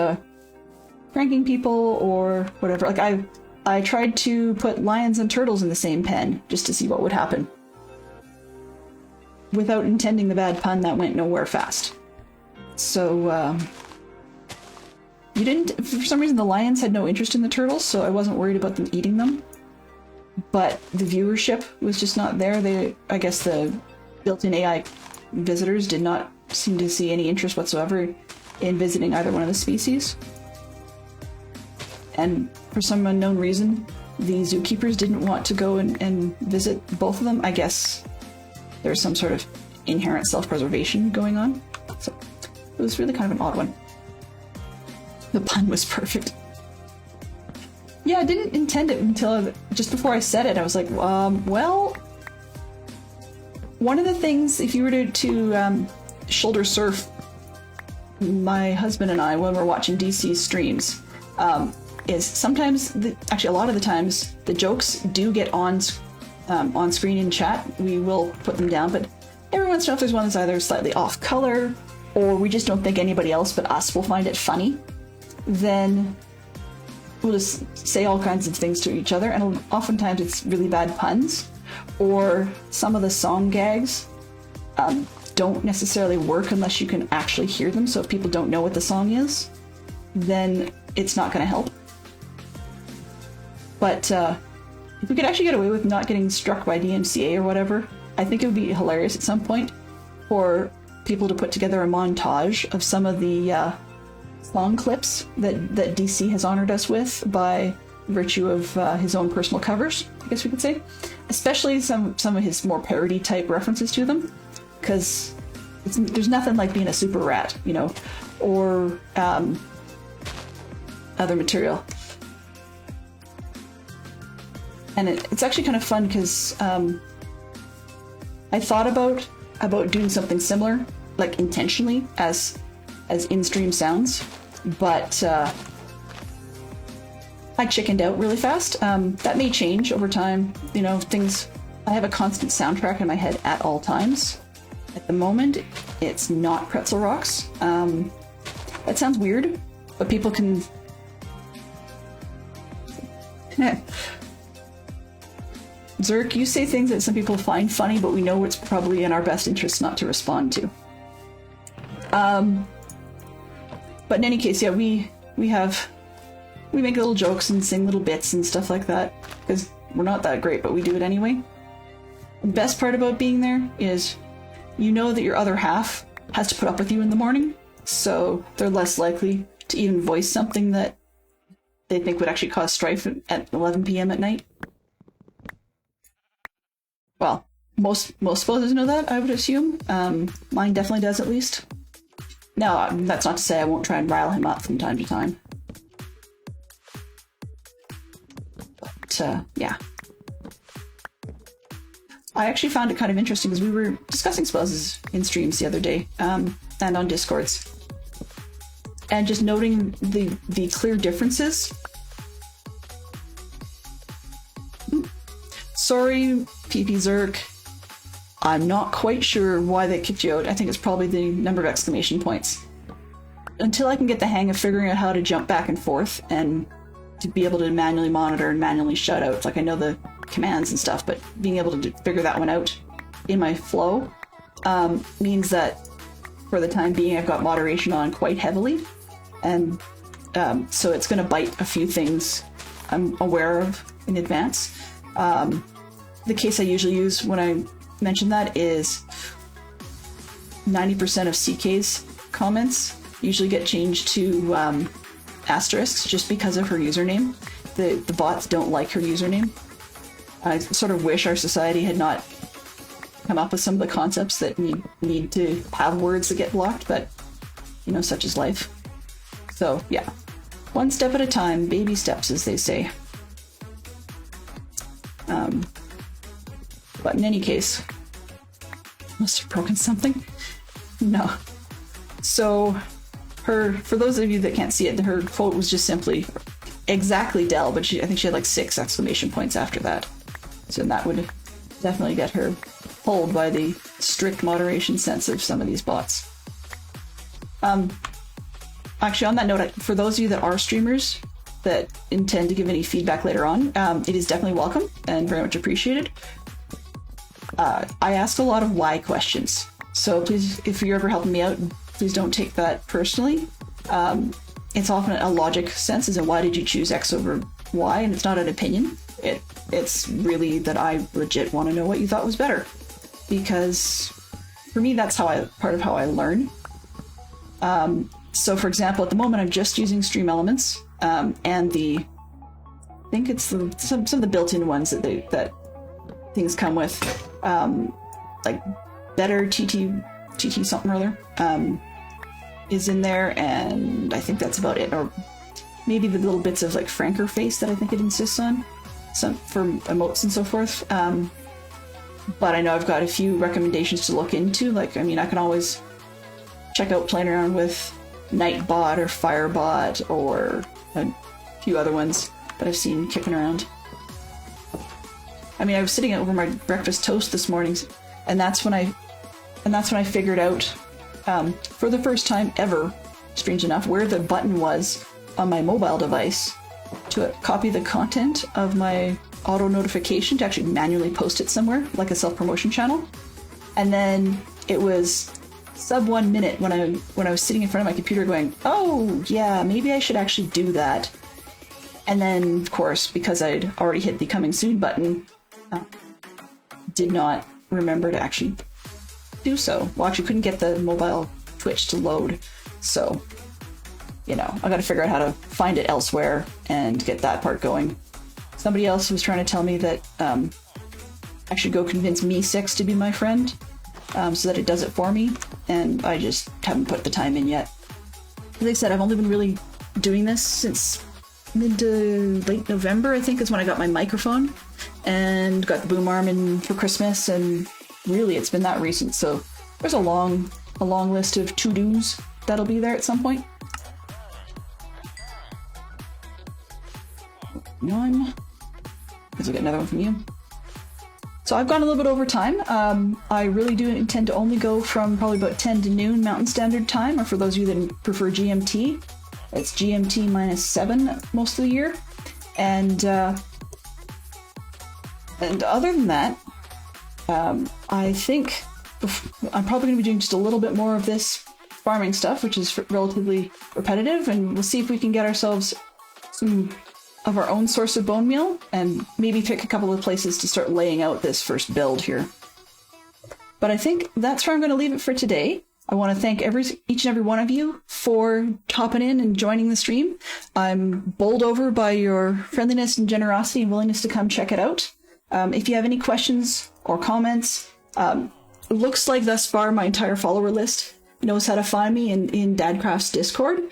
pranking people or whatever, like I tried to put lions and turtles in the same pen just to see what would happen. Without intending the bad pun, that went nowhere fast. So you didn't, for some reason the lions had no interest in the turtles, so I wasn't worried about them eating them. But the viewership was just not there. I guess the built-in AI visitors did not seem to see any interest whatsoever in visiting either one of the species. And for some unknown reason, the zookeepers didn't want to go and visit both of them. I guess there's some sort of inherent self-preservation going on. So it was really kind of an odd one. The pun was perfect. Yeah, I didn't intend it until just before I said it. I was like, well, one of the things, if you were to shoulder surf my husband and I when we're watching DC's streams, is sometimes, actually a lot of the times, the jokes do get on screen in chat. We will put them down, but every once in a while if there's one that's either slightly off color or we just don't think anybody else but us will find it funny, then we'll just say all kinds of things to each other, and oftentimes it's really bad puns, or some of the song gags don't necessarily work unless you can actually hear them. So if people don't know what the song is, then it's not going to help. But if we could actually get away with not getting struck by DMCA or whatever, I think it would be hilarious at some point for people to put together a montage of some of the song clips that DC has honored us with by virtue of his own personal covers, I guess we could say. Especially some of his more parody type references to them, because there's nothing like being a super rat, you know, or other material. And it's actually kind of fun because I thought about doing something similar, like intentionally, as as in-stream sounds, but I chickened out really fast. That may change over time. You know, I have a constant soundtrack in my head at all times. At the moment, it's not Pretzel Rocks. That sounds weird, but people can... Zerk, you say things that some people find funny, but we know it's probably in our best interest not to respond to. But in any case, yeah, we make little jokes and sing little bits and stuff like that, because we're not that great, but we do it anyway. The best part about being there is you know that your other half has to put up with you in the morning, so they're less likely to even voice something that they think would actually cause strife at 11 p.m. at night. Well, most spouses know that, I would assume. Mine definitely does, at least. Now, that's not to say I won't try and rile him up from time to time. But, yeah. I actually found it kind of interesting because we were discussing spouses in streams the other day, and on Discords. And just noting the clear differences. Sorry, PP Zerk. I'm not quite sure why they kicked you out. I think it's probably the number of exclamation points. Until I can get the hang of figuring out how to jump back and forth and to be able to manually monitor and manually shut out. Like, I know the commands and stuff, but being able to figure that one out in my flow means that for the time being I've got moderation on quite heavily. And so it's going to bite a few things I'm aware of in advance. The case I usually use when I mention that is 90% of CK's comments usually get changed to asterisks just because of her username. The bots don't like her username. I sort of wish our society had not come up with some of the concepts that need to have words that get blocked, but, you know, such is life. So, yeah. One step at a time, baby steps, as they say. But in any case, must have broken something? No. So, for those of you that can't see it, her quote was just simply, exactly Dell, but I think she had like 6 exclamation points after that. So that would definitely get her pulled by the strict moderation sense of some of these bots. Actually, on that note, for those of you that are streamers that intend to give any feedback later on, it is definitely welcome and very much appreciated. I asked a lot of why questions, so please, if you're ever helping me out, please don't take that personally. It's often a logic sense, as in why did you choose X over Y, and it's not an opinion. It's really that I legit want to know what you thought was better, because for me that's part of how I learn. So for example, at the moment I'm just using Stream Elements, and I think it's some of the built-in ones that things come with, like Better TT something or other, is in there, and I think that's about it. Or maybe the little bits of like Franker face that I think it insists on, some for emotes and so forth. But I know I've got a few recommendations to look into. Like, I mean, I can always check out playing around with Nightbot or Firebot or a few other ones that I've seen kicking around. I mean, I was sitting over my breakfast toast this morning, and that's when I figured out, for the first time ever, strange enough, where the button was on my mobile device to copy the content of my auto notification to actually manually post it somewhere, like a self-promotion channel. And then it was sub 1 minute when I was sitting in front of my computer going, oh yeah, maybe I should actually do that. And then, of course, because I'd already hit the coming soon button, did not remember to actually do so. Well, actually couldn't get the mobile Twitch to load. So, you know, I gotta figure out how to find it elsewhere and get that part going. Somebody else was trying to tell me that I should go convince Me6 to be my friend, so that it does it for me, and I just haven't put the time in yet. As I said, I've only been really doing this since mid to late November, I think, is when I got my microphone and got the boom arm in for Christmas, and really it's been that recent. So there's a long list of to-dos that'll be there at some point. One, because we got another one from you. So I've gone a little bit over time. I really do intend to only go from probably about 10 to noon Mountain Standard Time, or for those of you that prefer GMT, it's GMT -7 most of the year. And other than that, I think I'm probably going to be doing just a little bit more of this farming stuff, which is relatively repetitive, and we'll see if we can get ourselves some of our own source of bone meal, and maybe pick a couple of places to start laying out this first build here. But I think that's where I'm going to leave it for today. I want to thank each and every one of you for hopping in and joining the stream. I'm bowled over by your friendliness and generosity and willingness to come check it out. If you have any questions or comments, it looks like thus far my entire follower list knows how to find me in Dadcraft's Discord.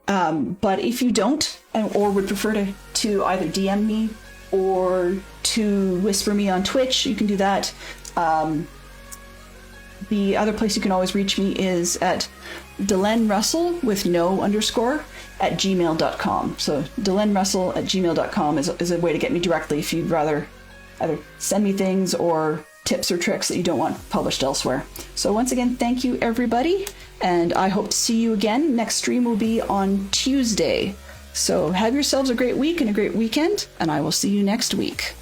But if you don't, or would prefer to either DM me or to whisper me on Twitch, you can do that. The other place you can always reach me is at DelenRussell with no underscore at gmail.com. So DelenRussell at gmail.com is a way to get me directly if you'd rather either send me things or tips or tricks that you don't want published elsewhere. So once again, thank you everybody, and I hope to see you again. Next stream will be on Tuesday. So have yourselves a great week and a great weekend, and I will see you next week.